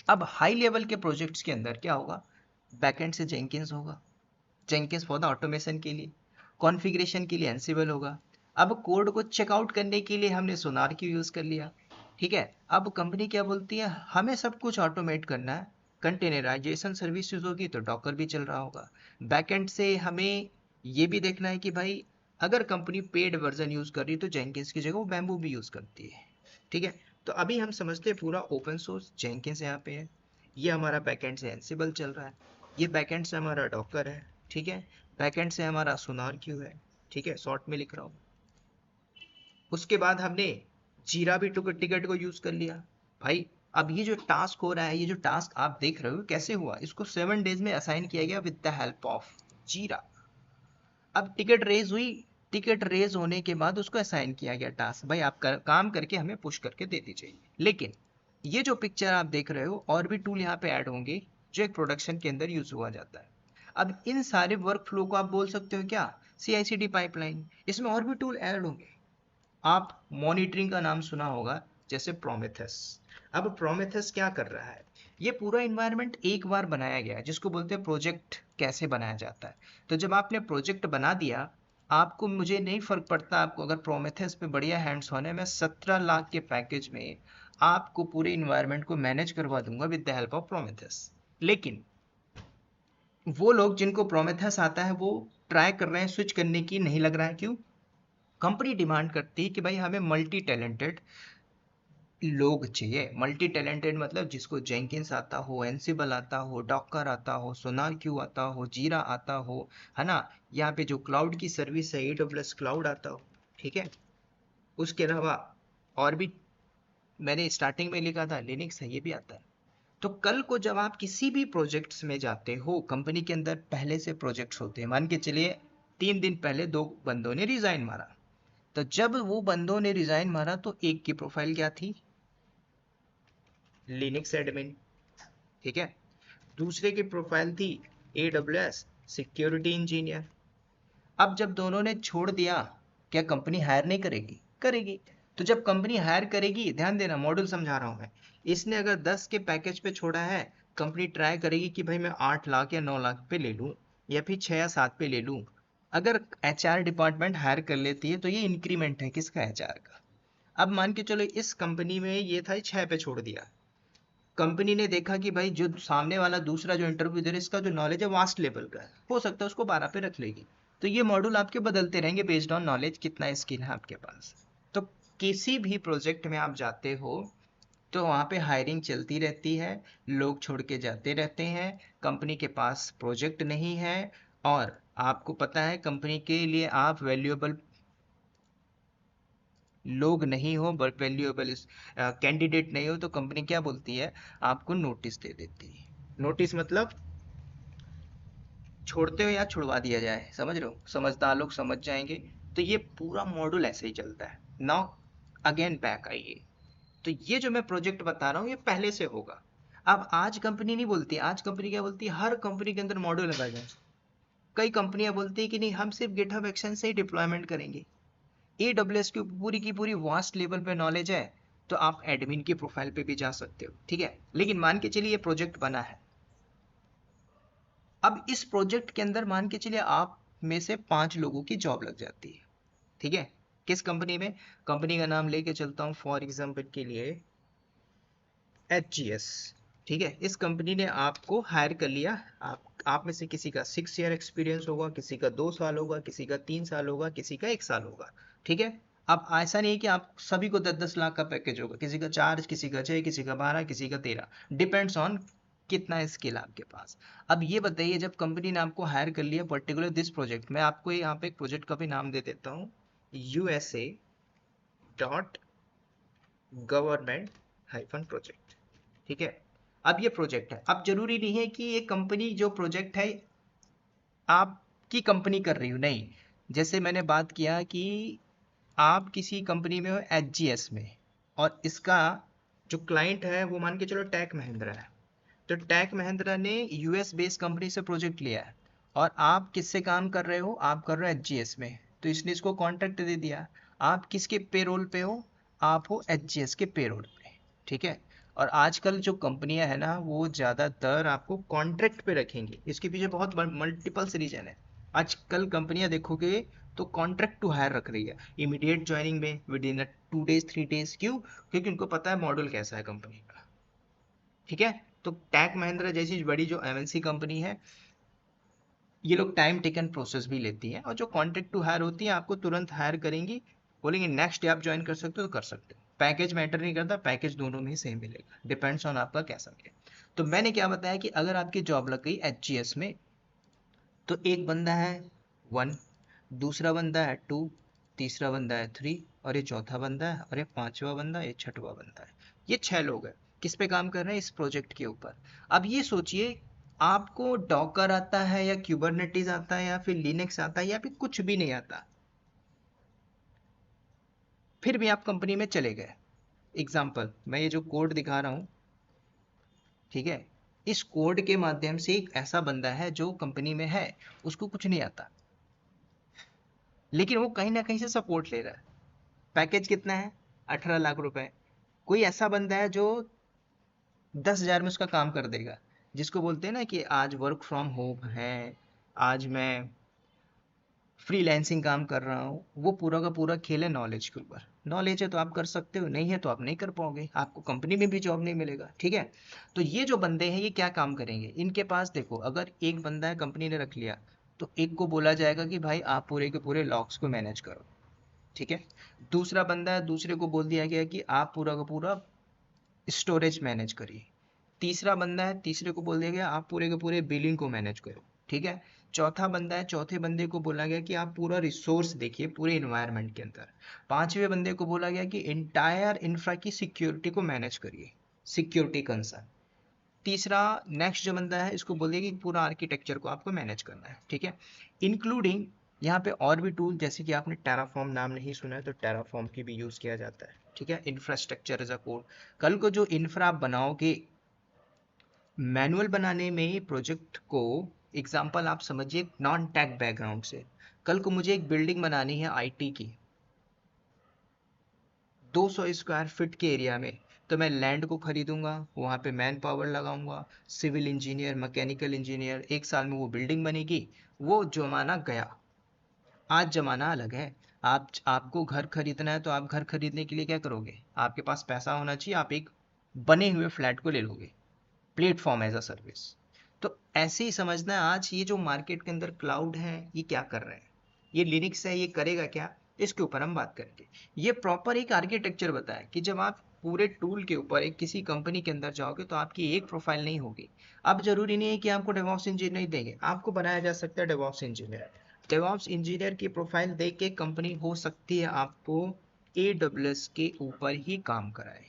अब हाई लेवल के प्रोजेक्ट्स के अंदर क्या होगा, बैकएंड से जेंकिंस होगा, जेंकिंस फॉर द ऑटोमेशन के लिए, कॉन्फ़िगरेशन के लिए एंसिबल होगा। अब कोड को चेकआउट करने के लिए हमने सोनार क्यू यूज कर लिया, ठीक है। अब कंपनी क्या बोलती है, हमें सब कुछ ऑटोमेट करना है, कंटेनराइजेशन सर्विसेज होगी तो डॉकर भी चल रहा होगा। बैकएंड से हमें ये भी देखना है कि भाई अगर कंपनी पेड वर्जन यूज कर रही है तो जेंकिंस की जगह वो बैम्बू भी यूज करती है, ठीक है। तो अभी हम समझते हैं पूरा ओपन सोर्स जेंकिंस यहाँ पे है, ये हमारा बैकएंड से एंसिबल चल रहा है, ये बैकएंड से हमारा डॉकर है, ठीक है। बैकएंड से हमारा सोनार क्यू है, ठीक है, शॉर्ट में लिख रहा हूँ। उसके बाद हमने जीरा भी टिकट को यूज कर लिया। भाई अब ये जो टास्क हो रहा है, ये जो टास्क आप देख रहे हो कैसे हुआ, इसको 7 डेज में असाइन किया गया विद द हेल्प ऑफ जीरा। अब टिकट रेज हुई, टिकट रेज होने के बाद उसको असाइन किया गया टास्क, भाई आप काम करके हमें पुश करके दे दीजिए। लेकिन ये जो पिक्चर आप देख रहे हो, और भी टूल यहाँ पे ऐड होंगे जो एक प्रोडक्शन के अंदर यूज हुआ जाता है। अब इन सारे वर्क फ्लो को आप बोल सकते हो क्या, CI/CD पाइपलाइन। इसमें और भी टूल ऐड होंगे। आप मॉनिटरिंग का नाम सुना होगा, जैसे प्रोमेथेस। अब प्रोमेथेस क्या कर रहा है, ये पूरा इन्वायरमेंट एक बार बनाया गया है, जिसको बोलते हैं प्रोजेक्ट कैसे बनाया जाता है। तो जब आपने प्रोजेक्ट बना दिया, आपको मुझे नहीं फर्क पड़ता, आपको अगर प्रोमेथेस पे बढ़िया हैंड्स ऑन है, मैं 17 लाख के पैकेज में आपको पूरे इन्वायरमेंट को मैनेज करवा दूंगा विद द हेल्प ऑफ प्रोमेथेस। लेकिन वो लोग जिनको प्रोमेथेस आता है वो ट्राई कर रहे हैं स्विच करने की, नहीं लग रहा है, क्यों। कंपनी डिमांड करती है कि भाई हमें मल्टी टैलेंटेड लोग चाहिए। मल्टी टैलेंटेड मतलब जिसको जेंकिंस आता हो, एंसिबल आता हो, डॉकर आता हो, सोनार क्यू आता हो, जीरा आता हो, है ना। यहाँ पे जो क्लाउड की सर्विस है, AWS क्लाउड आता हो, ठीक है। उसके अलावा और भी मैंने स्टार्टिंग में लिखा था लिनक्स है, ये भी आता है। तो कल को जब आप किसी भी प्रोजेक्ट्स में जाते हो, कंपनी के अंदर पहले से प्रोजेक्ट्स होते हैं, मान के चलिए 3 दिन पहले 2 बंदों ने रिजाइन मारा, तो जब वो बंदों ने रिजाइन मारा तो एक की प्रोफाइल क्या थी, लिनक्स एडमिन, ठीक है। दूसरे की प्रोफाइल थी AWS सिक्योरिटी इंजीनियर। अब जब दोनों ने छोड़ दिया, क्या कंपनी हायर नहीं करेगी, करेगी। तो जब कंपनी हायर करेगी, ध्यान देना मॉड्यूल समझा रहा हूं मैं, इसने अगर 10 के पैकेज पे छोड़ा है, कंपनी ट्राई करेगी कि भाई मैं 8 लाख या 9 लाख पे ले लूं, या फिर 6 या 7 पे ले लूं। अगर HR डिपार्टमेंट हायर कर लेती है तो ये इंक्रीमेंट है किसका, HR का। अब मान के चलो इस कंपनी में ये था 6 पे छोड़ दिया, कंपनी ने देखा कि भाई जो सामने वाला दूसरा जो इंटरव्यू दे रहा है, इसका जो नॉलेज है वास्ट लेवल का है, हो सकता है उसको 12 पे रख लेगी। तो ये मॉड्यूल आपके बदलते रहेंगे बेस्ड ऑन नॉलेज, कितना स्किल है आपके पास। तो किसी भी प्रोजेक्ट में आप जाते हो तो वहाँ पे हायरिंग चलती रहती है, लोग छोड़ के जाते रहते हैं, कंपनी के पास प्रोजेक्ट नहीं है, और आपको पता है कंपनी के लिए आप वैल्यूएबल लोग नहीं हो, वैल्यूएबल कैंडिडेट नहीं हो, तो कंपनी क्या बोलती है, आपको नोटिस दे देती है। नोटिस मतलब छोड़ते हो या छुड़वा दिया जाए, समझ रहे हो, समझदार लोग समझ जाएंगे। तो ये पूरा मॉड्यूल ऐसे ही चलता है। नाउ अगेन बैक आइए, तो ये जो मैं प्रोजेक्ट बता रहा हूँ ये पहले से होगा। अब आज कंपनी नहीं बोलती, आज कंपनी क्या बोलती है, हर कंपनी के अंदर मॉड्यूल लगाया जाए। कई कंपनियां बोलती है कि नहीं, हम सिर्फ गिटहब एक्शन से ही डिप्लॉयमेंट करेंगे। AWS की पूरी वास्ट लेवल पे नॉलेज है, तो आप एडमिन की प्रोफाइल पे भी जा सकते हो, ठीक है। लेकिन मान के चलिए ये प्रोजेक्ट बना है, अब इस प्रोजेक्ट के अंदर मान के चलिए आप में से 5 लोगों की जॉब लग जाती है, ठीक है, किस कंपनी में? कंपनी का नाम लेके चलता हूँ फॉर एग्जाम्पल के लिए HGS। ठीक है, इस कंपनी ने आपको हायर कर लिया। आप में से किसी का 6 ईयर एक्सपीरियंस होगा, किसी का 2 साल होगा, किसी का 3 साल होगा, किसी का 1 साल होगा। ठीक है, अब ऐसा नहीं है कि आप सभी को 10-10 लाख का पैकेज होगा, किसी का 4, किसी का 6, किसी का 12, किसी का 13, डिपेंड्स ऑन कितना स्किल आपके पास। अब ये बताइए, जब कंपनी ने आपको हायर कर लिया पर्टिकुलर दिस प्रोजेक्ट, मैं आपको यहाँ पे एक प्रोजेक्ट का भी नाम दे देता हूँ, USA.government-project। ठीक है, अब ये प्रोजेक्ट है। अब जरूरी नहीं है कि ये कंपनी जो प्रोजेक्ट है आपकी कंपनी कर रही हो, नहीं। जैसे मैंने बात किया कि आप किसी कंपनी में हो HGS में, और इसका जो क्लाइंट है वो मान के चलो टेक महिंद्रा है, तो टेक महिंद्रा ने US बेस्ड कंपनी से प्रोजेक्ट लिया है, और आप किससे काम कर रहे हो? आप कर रहे हो HGS में, तो इसने इसको कॉन्ट्रैक्ट दे दिया। आप किसके पेरोल पे हो? आप हो HGS के पेरोल पे। ठीक है, और आजकल जो कंपनियां है ना, वो ज़्यादातर आपको कॉन्ट्रैक्ट पे रखेंगी। इसके पीछे बहुत मल्टीपल्स रीजन है। आजकल कंपनियां देखोगे तो कॉन्ट्रैक्ट टू हायर रख रही है, इमीडिएट ज्वाइनिंग में, विद इन 2 डेज 3 डेज। क्यों? क्योंकि उनको पता है मॉडल कैसा है कंपनी का। ठीक है, तो टेक महिंद्रा जैसी बड़ी जो MNC कंपनी है, ये लोग टाइम टेकन प्रोसेस भी लेती है, और जो कॉन्ट्रैक्ट टू हायर होती है आपको तुरंत हायर करेंगी, बोलेंगे नेक्स्ट डे आप ज्वाइन कर सकते हो तो कर सकते हो। पैकेज मैटर नहीं करता, पैकेज दोनों में ही सेम मिलेगा, डिपेंड्स ऑन आपका कैसा मिले। तो मैंने क्या बताया कि अगर आपकी जॉब लग गई HGS में, तो एक बंदा है 1, दूसरा बंदा है 2, तीसरा बंदा है 3, और ये चौथा बंदा है, और ये 5वां बंदा, ये 6वां बंदा है। ये 6 लोग हैं, किस पे काम कर रहे हैं? इस प्रोजेक्ट के ऊपर। अब ये सोचिए, आपको डॉकर आता है या क्यूबरनेटिस आता है या फिर लिनक्स आता है या फिर कुछ भी नहीं आता, फिर भी आप कंपनी में चले गए। एग्जाम्पल, मैं ये जो कोड दिखा रहा हूँ, ठीक है, इस कोड के माध्यम से एक ऐसा बंदा है जो कंपनी में है, उसको कुछ नहीं आता, लेकिन वो कहीं ना कहीं से सपोर्ट ले रहा है। पैकेज कितना है? 18 लाख रुपए। कोई ऐसा बंदा है जो 10,000 में उसका काम कर देगा, जिसको बोलते हैं ना कि आज वर्क फ्रॉम होम है, आज मैं फ्रीलैंसिंग काम कर रहा हूँ। वो पूरा का पूरा खेल है नॉलेज के ऊपर। नॉलेज है तो आप कर सकते हो, नहीं है तो आप नहीं कर पाओगे, आपको कंपनी में भी जॉब नहीं मिलेगा। ठीक है, तो ये जो बंदे हैं ये क्या काम करेंगे? इनके पास देखो, अगर एक बंदा है कंपनी ने रख लिया, तो एक को बोला जाएगा कि भाई आप पूरे के पूरे लॉग्स को मैनेज करो। ठीक है, दूसरा बंदा है, दूसरे को बोल दिया गया कि आप पूरा का पूरा स्टोरेज मैनेज करिए। तीसरा बंदा है, तीसरे को बोल दिया गया आप पूरे के पूरे बिलिंग को मैनेज करो। ठीक है, चौथा बंदा है, चौथे बंदे को बोला गया कि आप पूरा रिसोर्स देखिए पूरे इन्वायरमेंट के अंदर। पांचवें बंदे को बोला गया कि इंटायर इंफ्रा की सिक्योरिटी को मैनेज करिए, सिक्योरिटी कंसर्न। तीसरा नेक्स्ट जो बंदा है, इसको बोल दिया कि पूरा आर्किटेक्चर को आपको मैनेज करना है। ठीक है, इंक्लूडिंग यहाँ पे और भी टूल, जैसे कि आपने टेराफॉर्म नाम नहीं सुना है, तो टेराफॉर्म की भी यूज़ किया जाता है। ठीक है, इंफ्रास्ट्रक्चर एज अ कोड। कल को जो इंफ्रा आप बनाओगे, मैनुअल बनाने में प्रोजेक्ट को, एग्जांपल आप समझिए नॉन टेक बैकग्राउंड से, कल को मुझे एक बिल्डिंग बनानी है IT की 200 स्क्वायर फीट के एरिया में, तो मैं लैंड को खरीदूंगा, वहाँ पे मैन पावर लगाऊंगा, सिविल इंजीनियर, मैकेनिकल इंजीनियर, 1 साल में वो बिल्डिंग बनेगी। वो जमाना गया, आज जमाना अलग है। आपको घर खरीदना है, तो आप घर खरीदने के लिए क्या करोगे? आपके पास पैसा होना चाहिए, आप एक बने हुए फ्लैट को ले लोगे, प्लेटफॉर्म एज अ सर्विस। तो ऐसे ही समझना है, आज ये जो मार्केट के अंदर क्लाउड है, ये क्या कर रहे हैं? ये लिनक्स है, ये करेगा क्या? इसके ऊपर हम बात करेंगे। ये प्रॉपर एक आर्किटेक्चर बताया कि जब आप पूरे टूल के ऊपर एक किसी कंपनी के अंदर जाओगे, तो आपकी एक प्रोफाइल नहीं होगी। अब जरूरी नहीं है कि आपको डेवऑप्स इंजीनियर देंगे, आपको बनाया जा सकता है डेवऑप्स इंजीनियर। डेवऑप्स इंजीनियर की प्रोफाइल देख के कंपनी हो सकती है आपको AWS के ऊपर ही काम कराए।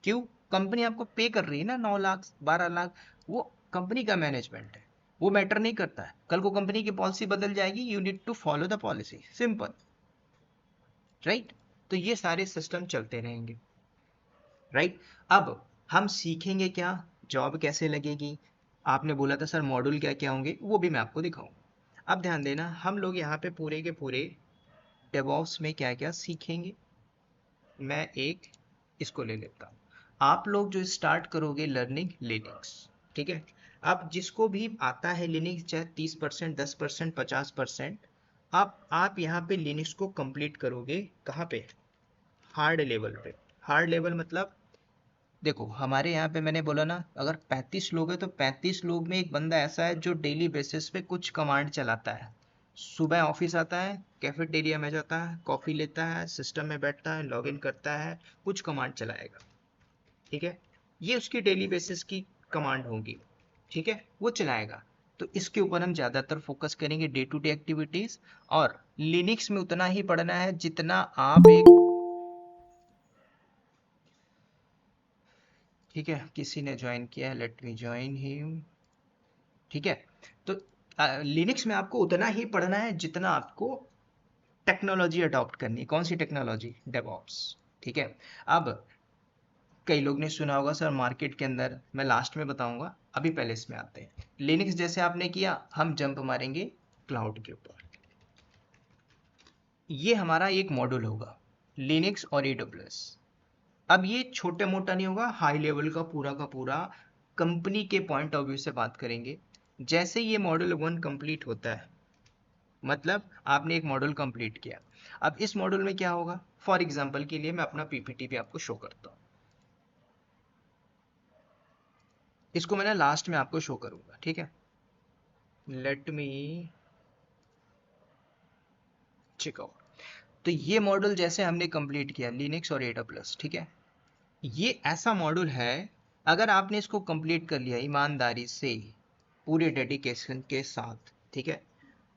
क्यों? कंपनी आपको पे कर रही है ना, 9 लाख 12 लाख, वो कंपनी का मैनेजमेंट है, वो मैटर नहीं करता है। कल को कंपनी की पॉलिसी बदल जाएगी, you need to follow the policy, simple, right? तो ये सारे सिस्टम चलते रहेंगे, राइट? अब हम सीखेंगे क्या, जॉब कैसे लगेगी। आपने बोला था सर मॉड्यूल क्या क्या होंगे, वो भी मैं आपको दिखाऊंगा। अब ध्यान देना, हम लोग यहाँ पे पूरे के पूरे डेवऑप्स में क्या क्या सीखेंगे। मैं एक इसको ले लेता हूँ। आप लोग जो स्टार्ट करोगे लर्निंग लिनक्स, ठीक है। अब जिसको भी आता है लिनक्स, चाहे 30%, 10%, 50%, आप यहाँ पे लिनक्स को कंप्लीट करोगे कहाँ पे? हार्ड लेवल पे। हार्ड लेवल मतलब देखो हमारे यहाँ पे मैंने बोला ना, अगर 35 लोग हैं तो 35 लोग में एक बंदा ऐसा है जो डेली बेसिस पे कुछ कमांड चलाता है। सुबह ऑफिस आता है, कैफेटेरिया में जाता है, कॉफी लेता है, सिस्टम में बैठता है, लॉगिन करता है, कुछ कमांड चलाएगा। ठीक है, ये उसकी डेली बेसिस की कमांड होगी। ठीक है, वो चलाएगा। तो इसके ऊपर हम ज़्यादातर फोकस करेंगे, डे टू डे एक्टिविटीज़। और लिनक्स में उतना ही पढ़ना है जितना आप एक, ठीक है, किसी ने ज्वाइन किया है, लेट मी ज्वाइन हिम। ठीक है, तो लिनक्स में आपको उतना ही पढ़ना है जितना आपको टेक्नोलॉजी अडॉप्ट करनी है। कौन सी टेक्नोलॉजी? डेवऑप्स। ठीक है, अब कई लोग ने सुना होगा सर मार्केट के अंदर, मैं लास्ट में बताऊंगा, अभी पहले इसमें आते हैं। लिनक्स जैसे आपने किया, हम जंप मारेंगे क्लाउड के ऊपर। ये हमारा एक मॉड्यूल होगा, लिनक्स और AWS। अब ये छोटे मोटा नहीं होगा, हाई लेवल का पूरा कंपनी के पॉइंट ऑफ व्यू से बात करेंगे। जैसे ये मॉड्यूल 1 कंप्लीट होता है, मतलब आपने एक मॉड्यूल कंप्लीट किया, अब इस मॉड्यूल में क्या होगा? फॉर एग्जांपल के लिए मैं अपना पीपीटी भी आपको शो करता हूँ। इसको मैंने लास्ट में आपको शो करूंगा। ठीक है, लेट मी चेक आउट। तो ये मॉड्यूल जैसे हमने कंप्लीट किया लिनक्स और AWS, ठीक है, ये ऐसा मॉड्यूल है, अगर आपने इसको कंप्लीट कर लिया ईमानदारी से, पूरे डेडिकेशन के साथ, ठीक है,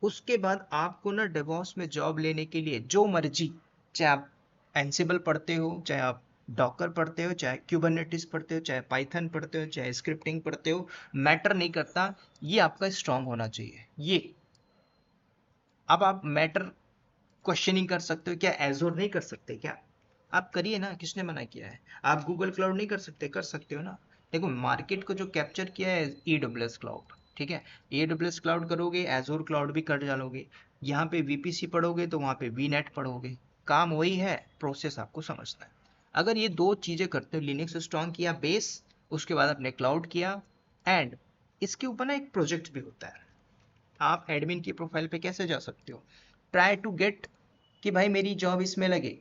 उसके बाद आपको ना डेवॉप्स में जॉब लेने के लिए जो मर्जी, चाहे आप एंसिबल पढ़ते हो, चाहे आप डॉकर पढ़ते हो, चाहे क्यूबरनेटिस पढ़ते हो, चाहे पाइथन पढ़ते हो, चाहे स्क्रिप्टिंग पढ़ते हो, मैटर नहीं करता, ये आपका स्ट्रांग होना चाहिए। ये अब आप मैटर क्वेश्चनिंग कर सकते हो क्या? एजोर नहीं कर सकते क्या? आप करिए ना, किसने मना किया है? आप गूगल क्लाउड नहीं कर सकते? कर सकते हो ना। देखो मार्केट को जो कैप्चर किया है AWS क्लाउड। ठीक है, AWS क्लाउड करोगे, एजोर क्लाउड भी कर डालोगे, यहाँ पे VPC पढ़ोगे तो वहाँ पे VNet पढ़ोगे, काम वही है, प्रोसेस आपको समझना है। अगर ये दो चीजें करते हो, लिनक्स स्ट्रॉन्ग किया बेस, उसके बाद अपने क्लाउड किया, एंड इसके ऊपर ना एक प्रोजेक्ट भी होता है। आप एडमिन की प्रोफाइल पे कैसे जा सकते हो? ट्राई टू गेट कि भाई मेरी जॉब इसमें लगे,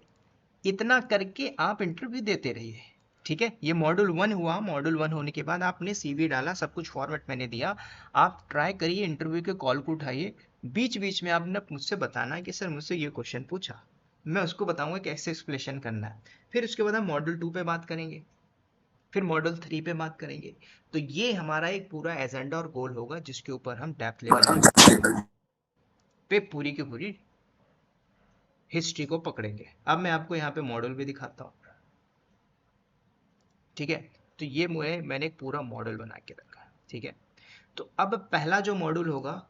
इतना करके आप इंटरव्यू देते रहिए। ठीक है, ये मॉड्यूल 1 हुआ। मॉड्यूल 1 होने के बाद आपने CV डाला, सब कुछ फॉर्मेट मैंने दिया, आप ट्राई करिए, इंटरव्यू के कॉल को उठाइए। बीच बीच में आपने मुझसे बताना है कि सर मुझसे ये क्वेश्चन पूछा, मैं उसको बताऊंगा कैसे एक्सप्लेनेशन करना है। फिर उसके बाद हम मॉड्यूल 2 पे बात करेंगे, फिर मॉड्यूल 3 पे बात करेंगे। तो ये हमारा एक पूरा एजेंडा और गोल होगा जिसके ऊपर हम डेप्थ लेवल पे पूरी की पूरी हिस्ट्री को पकड़ेंगे। अब मैं आपको यहाँ पे मॉडल भी दिखाता हूँ। ठीक है, तो ये मैंने एक पूरा मॉडल बना के रखा है। ठीक है, तो अब पहला जो मॉड्यूल होगा,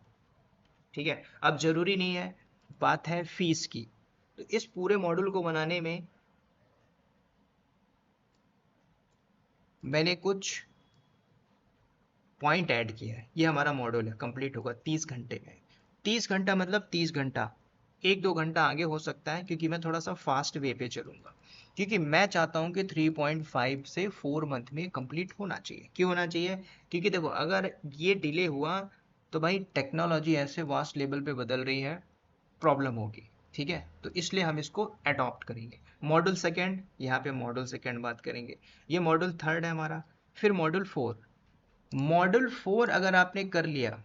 ठीक है, अब जरूरी नहीं है, बात है फीस की। तो इस पूरे मॉड्यूल को बनाने में मैंने कुछ पॉइंट ऐड किया है। ये हमारा मॉड्यूल है, कंप्लीट होगा 30 घंटे में। 30 घंटा मतलब 30 घंटा, 1-2 घंटा आगे हो सकता है क्योंकि मैं थोड़ा सा फास्ट वे पे चलूंगा, क्योंकि मैं चाहता हूं कि 3.5 से 4 मंथ में कंप्लीट होना चाहिए। क्यों होना चाहिए? क्योंकि देखो अगर ये डिले हुआ तो भाई टेक्नोलॉजी ऐसे वास्ट लेवल पे बदल रही है, प्रॉब्लम होगी। ठीक है, तो इसलिए हम इसको अडॉप्ट करेंगे। मॉड्यूल 2, यहाँ पे मॉड्यूल 2 बात करेंगे, ये मॉड्यूल 3 है हमारा। फिर मॉड्यूल 4, मॉड्यूल 4 अगर आपने कर लिया,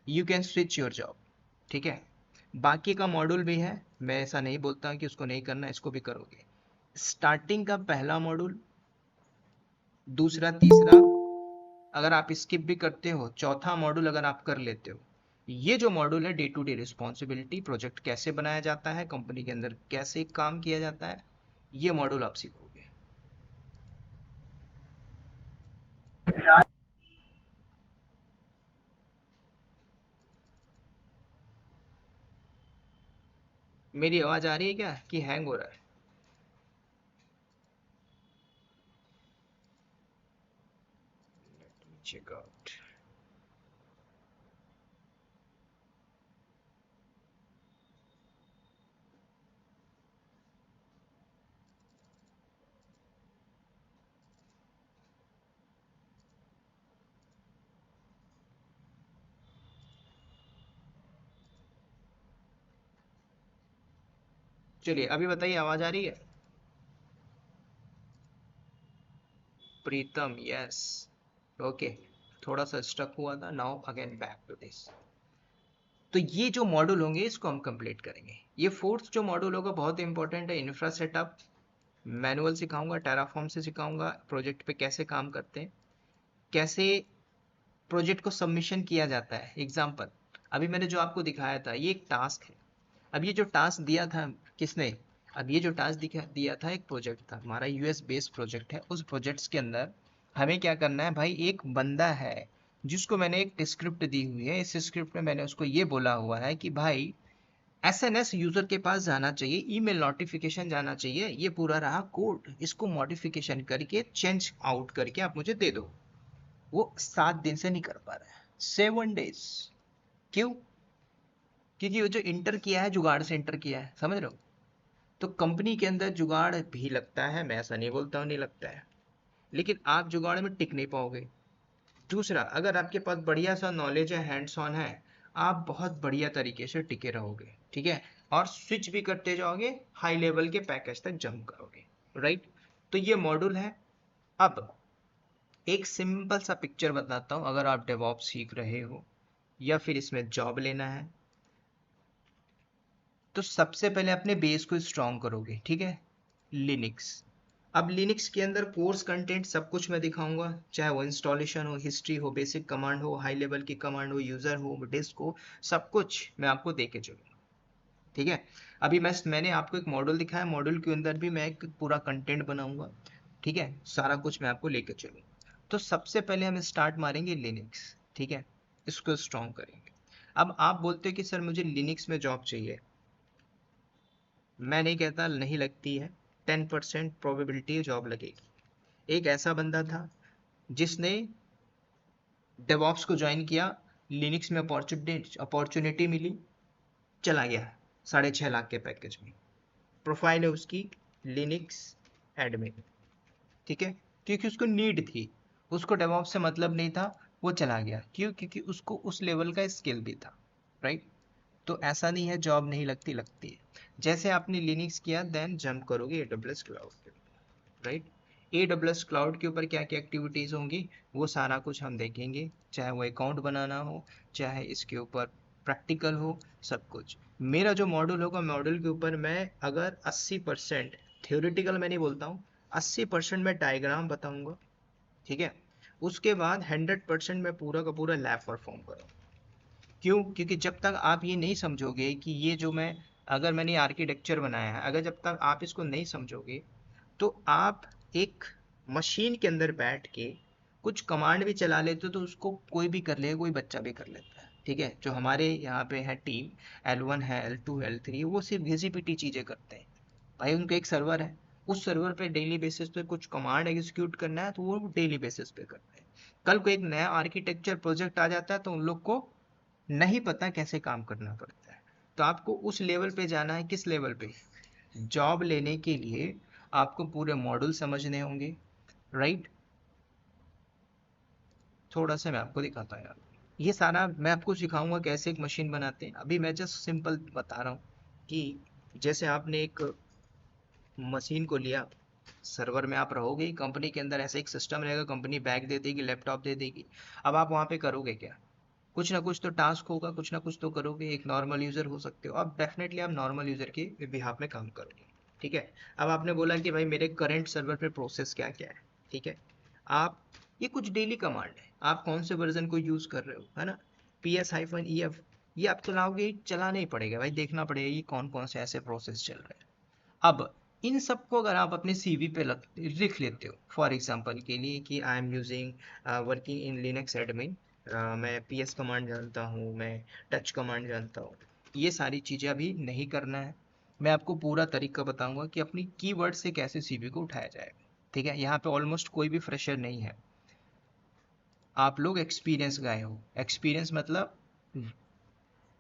you can switch your job. ठीक है, बाकी का मॉड्यूल भी है, मैं ऐसा नहीं बोलता कि उसको नहीं करना, इसको भी करोगे। स्टार्टिंग का पहला मॉड्यूल, दूसरा, तीसरा, अगर आप स्किप भी करते हो, चौथा मॉड्यूल अगर आप कर लेते हो, ये जो मॉड्यूल है day to day responsibility, project कैसे बनाया जाता है, कंपनी के अंदर कैसे काम किया जाता है, ये मॉड्यूल आप सीखोगे। मेरी आवाज आ रही है क्या कि हैंग हो रहा है? Check out. चलिए अभी बताइए, आवाज आ रही है? प्रीतम, यस, ओके, थोड़ा सा स्टक हुआ था, now again back to this. तो ये जो मॉड्यूल होंगे इसको हम कंप्लीट करेंगे। ये फोर्थ जो मॉड्यूल होगा बहुत इंपॉर्टेंट है, इंफ्रा सेटअप, मैनुअल सिखाऊंगा, टेराफॉर्म से सिखाऊंगा, प्रोजेक्ट पे कैसे काम करते हैं, कैसे प्रोजेक्ट को सबमिशन किया जाता है। एग्जाम्पल, अभी मैंने जो आपको दिखाया था ये एक टास्क है। अब ये जो टास्क दिया था किसने, अब ये जो टास्क दिया था एक प्रोजेक्ट था हमारा, यूएस बेस्ड प्रोजेक्ट है। उस प्रोजेक्ट्स के अंदर हमें क्या करना है भाई, एक बंदा है जिसको मैंने एक स्क्रिप्ट दी हुई है। इस स्क्रिप्ट में मैंने उसको ये बोला हुआ है कि भाई एसएनएस यूजर के पास जाना चाहिए, ईमेल नोटिफिकेशन जाना चाहिए, ये पूरा रहा कोड, इसको मॉडिफिकेशन करके चेंज आउट करके आप मुझे दे दो। वो 7 दिन से नहीं कर पा रहा है, 7 डेज। क्यों? क्योंकि वो जो इंटर किया है जुगाड़ से इंटर किया है, समझ रहे हो? तो कंपनी के अंदर जुगाड़ भी लगता है, मैं ऐसा नहीं बोलता हूँ नहीं लगता है, लेकिन आप जुगाड़ में टिक नहीं पाओगे। दूसरा, अगर आपके पास बढ़िया सा नॉलेज है, हैंड्स ऑन है, आप बहुत बढ़िया तरीके से टिके रहोगे, ठीक है, और स्विच भी करते जाओगे, हाई लेवल के पैकेज तक जंप करोगे, राइट? तो ये मॉड्यूल है। अब एक सिंपल सा पिक्चर बताता हूँ, अगर आप डेवऑप्स सीख रहे हो या फिर इसमें जॉब लेना है, तो सबसे पहले अपने बेस को स्ट्रॉन्ग करोगे, ठीक है, लिनक्स। अब लिनक्स के अंदर कोर्स कंटेंट सब कुछ मैं दिखाऊंगा, चाहे वो इंस्टॉलेशन हो, हिस्ट्री हो, बेसिक कमांड हो, हाई लेवल की कमांड हो, यूजर हो, डिस्क हो, सब कुछ मैं आपको दे के चलूंगा, ठीक है। अभी मैंने आपको एक मॉडल दिखाया, मॉडल के अंदर भी मैं एक पूरा कंटेंट बनाऊंगा, ठीक है, सारा कुछ मैं आपको लेके चलूंगा। तो सबसे पहले हम स्टार्ट मारेंगे लिनक्स, ठीक है, इसको स्ट्रॉन्ग करेंगे। अब आप बोलते हो कि सर मुझे लिनक्स में जॉब चाहिए, मैं नहीं कहता नहीं लगती है, 10% प्रोबेबिलिटी जॉब लगेगी। एक ऐसा बंदा था जिसने डेवऑप्स को ज्वाइन किया, लिनक्स में अपॉर्चुनिटी मिली, चला गया 6.5 लाख के पैकेज में। प्रोफाइल है उसकी लिनक्स एडमिन, ठीक है, क्योंकि उसको नीड थी, उसको डेवऑप्स से मतलब नहीं था, वो चला गया। क्यों? क्योंकि उसको उस लेवल का स्किल भी था, राइट? तो ऐसा नहीं है जॉब नहीं लगती, लगती है। जैसे आपने लिनक्स किया देन जंप करोगे एडब्ल्यूएस क्लाउड पे, राइट? एडब्ल्यूएस क्लाउड के ऊपर क्या क्या एक्टिविटीज़ होंगी वो सारा कुछ हम देखेंगे, चाहे वो अकाउंट बनाना हो, चाहे इसके ऊपर प्रैक्टिकल हो, सब कुछ। मेरा जो मॉड्यूल होगा, मॉड्यूल के ऊपर मैं अगर 80% थ्योरेटिकल मैं नहीं बोलता हूँ, 80% मैं डायग्राम बताऊंगा, ठीक है, उसके बाद 100% मैं पूरा का पूरा लैब परफॉर्म करूँगा। क्यों? क्योंकि जब तक आप ये नहीं समझोगे कि ये जो मैं, अगर मैंने आर्किटेक्चर बनाया है, अगर जब तक आप इसको नहीं समझोगे तो आप एक मशीन के अंदर बैठ के कुछ कमांड भी चला लेते हो तो उसको कोई भी कर लेगा, कोई बच्चा भी कर लेता है, ठीक है। जो हमारे यहाँ पे है टीम, L1 है, L2 L3, वो सिर्फ घिसी-पिटी चीज़ें करते हैं भाई। उनका एक सर्वर है, उस सर्वर पे डेली बेसिस पे कुछ कमांड एग्जीक्यूट करना है तो वो डेली बेसिस पे करते हैं। कल को एक नया आर्किटेक्चर प्रोजेक्ट आ जाता है तो उन लोग को नहीं पता कैसे काम करना पड़ता है। तो आपको उस लेवल पे जाना है, किस लेवल पे? जॉब लेने के लिए आपको पूरे मॉड्यूल समझने होंगे, राइट? थोड़ा सा मैं आपको दिखाता हूँ यार, ये सारा मैं आपको सिखाऊंगा कैसे एक मशीन बनाते हैं। अभी मैं जस्ट सिंपल बता रहा हूँ कि जैसे आपने एक मशीन को लिया, सर्वर में आप रहोगे, कंपनी के अंदर ऐसा एक सिस्टम रहेगा, कंपनी बैग दे देगी, लैपटॉप दे देगी। अब आप वहाँ पे करोगे क्या? कुछ ना कुछ तो टास्क होगा, कुछ ना कुछ तो करोगे। एक नॉर्मल यूजर हो सकते हो आप, डेफिनेटली आप नॉर्मल यूजर के बिहाफ में काम करोगे, ठीक है। अब आपने बोला कि भाई मेरे करंट सर्वर पे प्रोसेस क्या क्या है, ठीक है। आप, ये कुछ डेली कमांड है, आप कौन से वर्जन को यूज कर रहे हो, है ना, PS-EF, ये आप चलाओगे, चलाना ही पड़ेगा भाई, देखना पड़ेगा ये कौन कौन से ऐसे प्रोसेस चल रहे हैं। अब इन सबको अगर आप अपने CV पे लिख लेते हो, फॉर एग्जांपल के लिए कि I am using working in Linux admin, मैं PS कमांड जानता हूँ, मैं टच कमांड जानता हूँ, ये सारी चीज़ें अभी नहीं करना है। मैं आपको पूरा तरीका बताऊंगा कि अपनी कीवर्ड से कैसे CV को उठाया जाएगा, ठीक है। यहाँ पे ऑलमोस्ट कोई भी फ्रेशर नहीं है, आप लोग एक्सपीरियंस गए हो। एक्सपीरियंस मतलब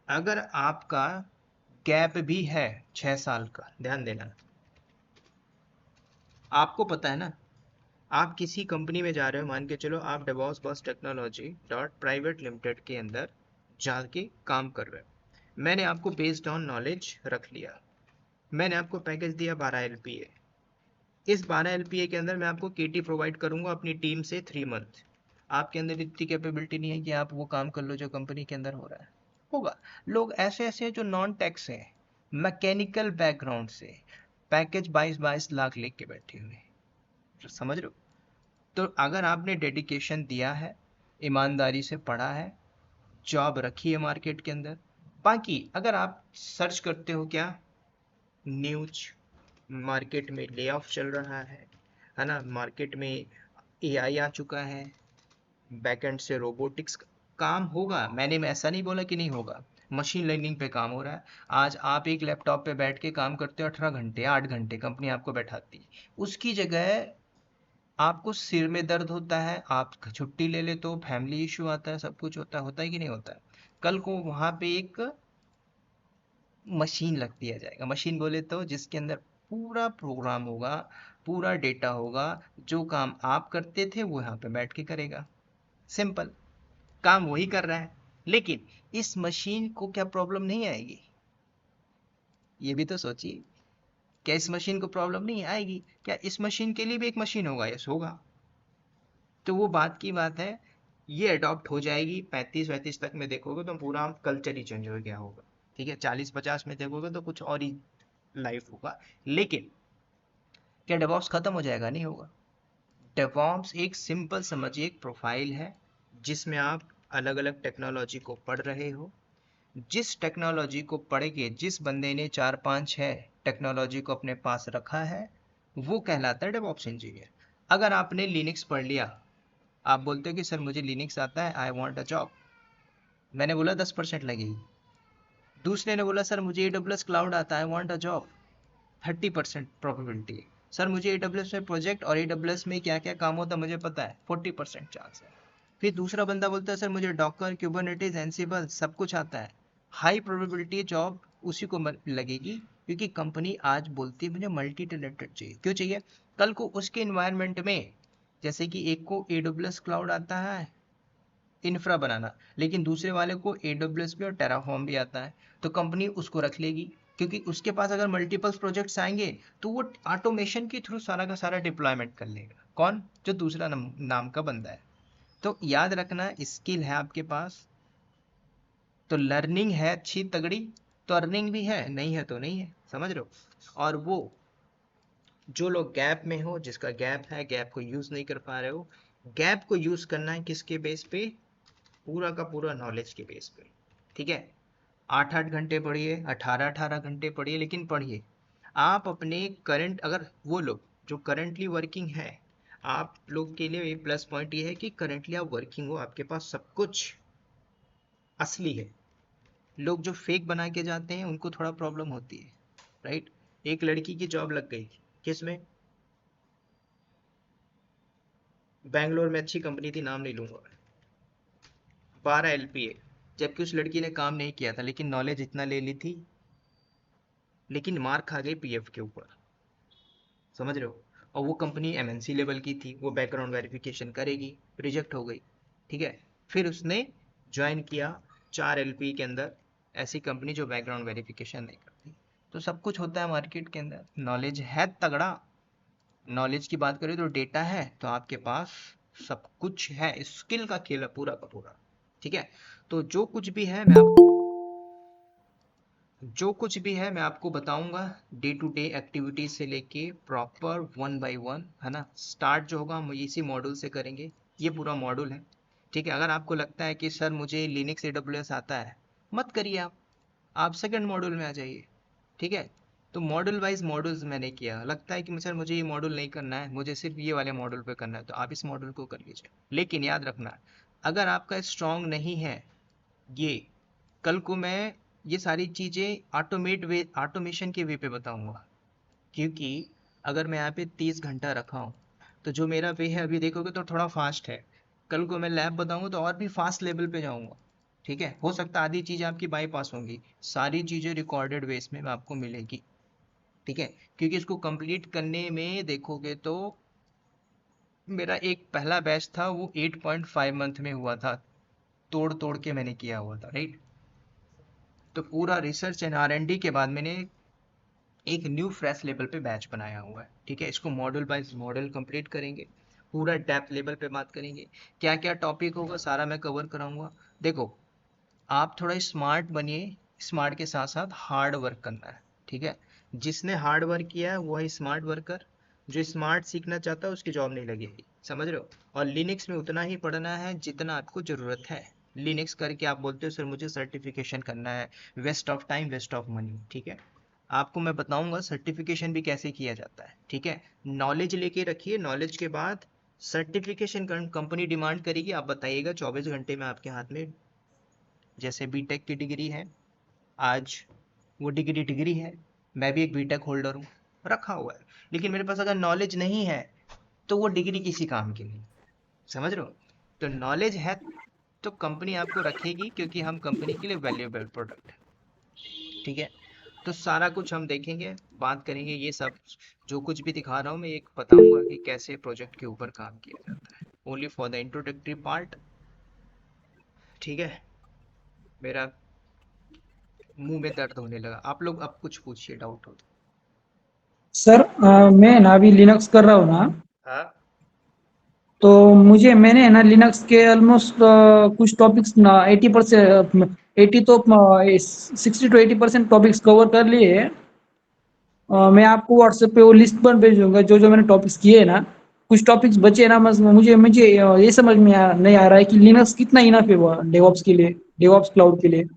अगर आपका गैप भी है 6 साल का, ध्यान देना, आपको पता है ना, आप किसी कंपनी में जा रहे हो, मान के चलो आप डेवॉस बस टेक्नोलॉजी डॉट प्राइवेट लिमिटेड के अंदर जाके काम कर रहे हो, मैंने आपको बेस्ड ऑन नॉलेज रख लिया, मैंने आपको पैकेज दिया 12 LPA। इस 12 LPA के अंदर मैं आपको KT प्रोवाइड करूंगा अपनी टीम से 3 मंथ। आपके अंदर इतनी कैपेबिलिटी नहीं है कि आप वो काम कर लो जो कंपनी के अंदर हो रहा है। होगा। लोग ऐसे ऐसे हैं जो नॉन टैक्स हैं, मैकेनिकल बैकग्राउंड से, पैकेज 22 लाख लेके के बैठे हुए हैं। समझ रहे हो? तो अगर आपने डेडिकेशन दिया है, ईमानदारी से पढ़ा है, जॉब रखी है मार्केट के अंदर। बाकी अगर आप सर्च करते हो क्या न्यूज, मार्केट में ले ऑफ चल रहा है ना, मार्केट में AI आ चुका है, बैकएंड से रोबोटिक्स काम होगा। मैंने ऐसा नहीं बोला कि नहीं होगा, मशीन लर्निंग पे काम हो रहा है। आज आप एक लैपटॉप पे बैठ के काम करते हो 18 घंटे 8 घंटे, कंपनी आपको बैठाती है। उसकी जगह आपको सिर में दर्द होता है, आप छुट्टी ले ले तो फैमिली इशू आता है, सब कुछ होता है कि नहीं होता है? कल को वहां पे एक मशीन लग दिया जाएगा। मशीन बोले तो जिसके अंदर पूरा प्रोग्राम होगा, पूरा डेटा होगा, जो काम आप करते थे वो यहाँ पे बैठ के करेगा। सिंपल काम वही कर रहा है। लेकिन इस मशीन को क्या प्रॉब्लम नहीं आएगी? ये भी तो सोचिए। क्या इस मशीन को प्रॉब्लम नहीं आएगी? क्या इस मशीन के लिए भी एक मशीन होगा? यस होगा। तो वो बात की बात है, ये अडॉप्ट हो जाएगी। 35-35 तक में देखोगे तो पूरा कल्चर ही चेंज हो गया होगा। ठीक है, 40-50 में देखोगे तो कुछ और ही लाइफ होगा। लेकिन क्या डेवॉप्स खत्म हो जाएगा? नहीं होगा। डेवॉप्स एक सिंपल समझिए एक प्रोफाइल है जिसमें आप अलग अलग टेक्नोलॉजी को पढ़ रहे हो। जिस टेक्नोलॉजी को पढ़ के जिस बंदे ने 4-5-6 टेक्नोलॉजी को अपने पास रखा है, वो कहलाता है डेवऑप्स इंजीनियर। अगर आपने लिनक्स पढ़ लिया, आप बोलते हो कि सर मुझे लिनक्स आता है, आई वांट अ जॉब, मैंने बोला 10% लगेगी। दूसरे ने बोला सर मुझे AWS क्लाउड आता है, I want a job, 30% probability है। सर मुझे AWS में प्रोजेक्ट और AWS में क्या क्या काम होता है मुझे पता है, 40% चांस है। फिर दूसरा बंदा बोलता है सर मुझे डॉकर, क्यूबरनेटिस, एंसिबल सब कुछ आता है, हाई प्रोबेबिलिटी जॉब उसी को लगेगी, क्योंकि कंपनी आज बोलती है मुझे मल्टी टैलेंटेड चाहिए। क्यों चाहिए? कल को उसके इन्वायरमेंट में, जैसे कि एक को AWS क्लाउड आता है इंफ्रा बनाना, लेकिन दूसरे वाले को AWS भी और टेराफॉर्म भी आता है, तो कंपनी उसको रख लेगी, क्योंकि उसके पास अगर मल्टीपल प्रोजेक्ट्स आएंगे तो वो ऑटोमेशन के थ्रू सारा का सारा डिप्लॉयमेंट कर लेगा। कौन? जो दूसरा नाम का बंदा है। तो याद रखना, स्किल है आपके पास तो लर्निंग है अच्छी तगड़ी, तो अर्निंग भी है, नहीं है तो नहीं है। समझ रहे हो? और वो जो लोग गैप में हो, जिसका गैप है, गैप को यूज नहीं कर पा रहे हो, गैप को यूज करना है किसके बेस पे? पूरा का पूरा नॉलेज के बेस पे। ठीक है, 8-8 घंटे पढ़िए, 18-18 घंटे पढ़िए, लेकिन पढ़िए। आप अपने करंट, अगर वो लोग जो करंटली वर्किंग है, आप लोग के लिए प्लस पॉइंट ये है कि करंटली आप वर्किंग हो, आपके पास सब कुछ असली है। लोग जो फेक बना के जाते हैं उनको थोड़ा प्रॉब्लम होती है, राइट? एक लड़की की जॉब लग गई, किसमें? बैंगलोर में अच्छी कंपनी थी, नाम नहीं लूंगा, 12 LPA, जबकि उस लड़की ने काम नहीं किया था, लेकिन नॉलेज इतना ले ली थी, लेकिन मार खा गई PF के ऊपर। समझ रहे हो? और वो कंपनी MNC लेवल की थी, वो बैकग्राउंड वेरिफिकेशन करेगी, रिजेक्ट हो गई। ठीक है, फिर उसने ज्वाइन किया 4 LP के अंदर ऐसी कंपनी जो बैकग्राउंड वेरिफिकेशन नहीं करती। तो सब कुछ होता है मार्केट के अंदर। नॉलेज है तगड़ा, नॉलेज की बात करें तो डेटा है तो आपके पास सब कुछ है, स्किल का खेल है पूरा का पूरा। ठीक है, तो जो कुछ भी है मैं आपको बताऊंगा, डे टू डे एक्टिविटीज से लेके प्रॉपर 1 by 1, है ना। स्टार्ट जो होगा हम इसी मॉड्यूल से करेंगे, ये पूरा मॉड्यूल है। ठीक है, अगर आपको लगता है कि सर मुझे लिनक्स AWS आता है, मत करिए, आप सेकंड मॉड्यूल में आ जाइए। ठीक है, तो मॉड्यूल वाइज मॉड्यूल्स मैंने किया। लगता है कि सर मुझे ये मॉड्यूल नहीं करना है, मुझे सिर्फ ये वाले मॉड्यूल पे करना है, तो आप इस मॉड्यूल को कर लीजिए। लेकिन याद रखना, अगर आपका स्ट्रांग नहीं है ये, कल को मैं ये सारी चीज़ें ऑटोमेशन के वे पे बताऊंगा। क्योंकि अगर मैं यहाँ पे 30 घंटा रखा हूँ तो जो मेरा वे है अभी देखोगे तो थोड़ा फास्ट है, कल को मैं लैब बताऊंगा तो और भी फास्ट लेवल पे जाऊंगा। ठीक है, हो सकता है आधी चीज़ें आपकी बाईपास होंगी, सारी चीज़ें रिकॉर्डेड बेस में आपको मिलेगी। ठीक है, क्योंकि इसको कंप्लीट करने में देखोगे तो मेरा एक पहला बैच था वो 8.5 मंथ में हुआ था, तोड़ तोड़ के मैंने किया हुआ था, राइट। तो पूरा रिसर्च एंड R&D के बाद मैंने एक न्यू फ्रेश लेवल पे बैच बनाया हुआ है, ठीक है। इसको मॉडल बाय मॉडल कंप्लीट करेंगे, पूरा डेप्थ लेवल पे बात करेंगे, क्या क्या टॉपिक होगा सारा मैं कवर कराऊंगा। देखो, आप थोड़ा स्मार्ट बनिए, स्मार्ट के साथ साथ हार्ड वर्क करना है, ठीक है। जिसने हार्ड वर्क किया है वो है स्मार्ट वर्कर, जो स्मार्ट सीखना चाहता है उसकी जॉब नहीं लगेगी, समझ रहे हो। और लिनक्स में उतना ही पढ़ना है जितना आपको ज़रूरत है। लिनक्स करके आप बोलते हो सर मुझे सर्टिफिकेशन करना है, waste of time waste of money, ठीक है। आपको मैं बताऊंगा सर्टिफिकेशन भी कैसे किया जाता है, ठीक है। नॉलेज लेके रखिए, नॉलेज के बाद सर्टिफिकेशन कंपनी डिमांड करेगी, आप बताइएगा 24 घंटे में आपके हाथ में। जैसे बीटेक की डिग्री है, आज वो डिग्री है, मैं भी एक बीटेक होल्डर हूँ, रखा हुआ है, लेकिन मेरे पास अगर नॉलेज नहीं है तो वो डिग्री किसी काम की नहीं, समझ रहे हो। तो नॉलेज है तो कंपनी आपको रखेगी, क्योंकि हम कंपनी के लिए वैल्यूएबल प्रोडक्ट है, ठीक है। तो सारा कुछ हम देखेंगे, बात करेंगे, ये सब जो कुछ भी दिखा रहा हूँ मैं एक बताऊंगा कि कैसे प्रोजेक्ट के ऊपर काम किया जाता है, only for the introductory part, ठीक है। मेरा मुंह में दर्द होने लगा, आप लोग अब कुछ पूछिए, डाउट हो तो। सर मैं ना अभी लिनक्स कर रहा हूँ ना, हाँ, तो मैंने है ना लिनक्स के ऑलमोस्ट कुछ टॉपिक्स ना 80%, 80 तो 60 to 80% टॉपिक्स कवर कर लिए हैं। मैं आपको व्हाट्सएप पे वो लिस्ट पर भेजूंगा जो जो मैंने टॉपिक्स किए हैं ना। कुछ टॉपिक्स बचे हैं ना, बस मुझे मुझे ये समझ में नहीं आ रहा है कि लिनक्स कितना इनफ है वो डेवऑप्स के लिए, डेवऑप्स क्लाउड के लिए।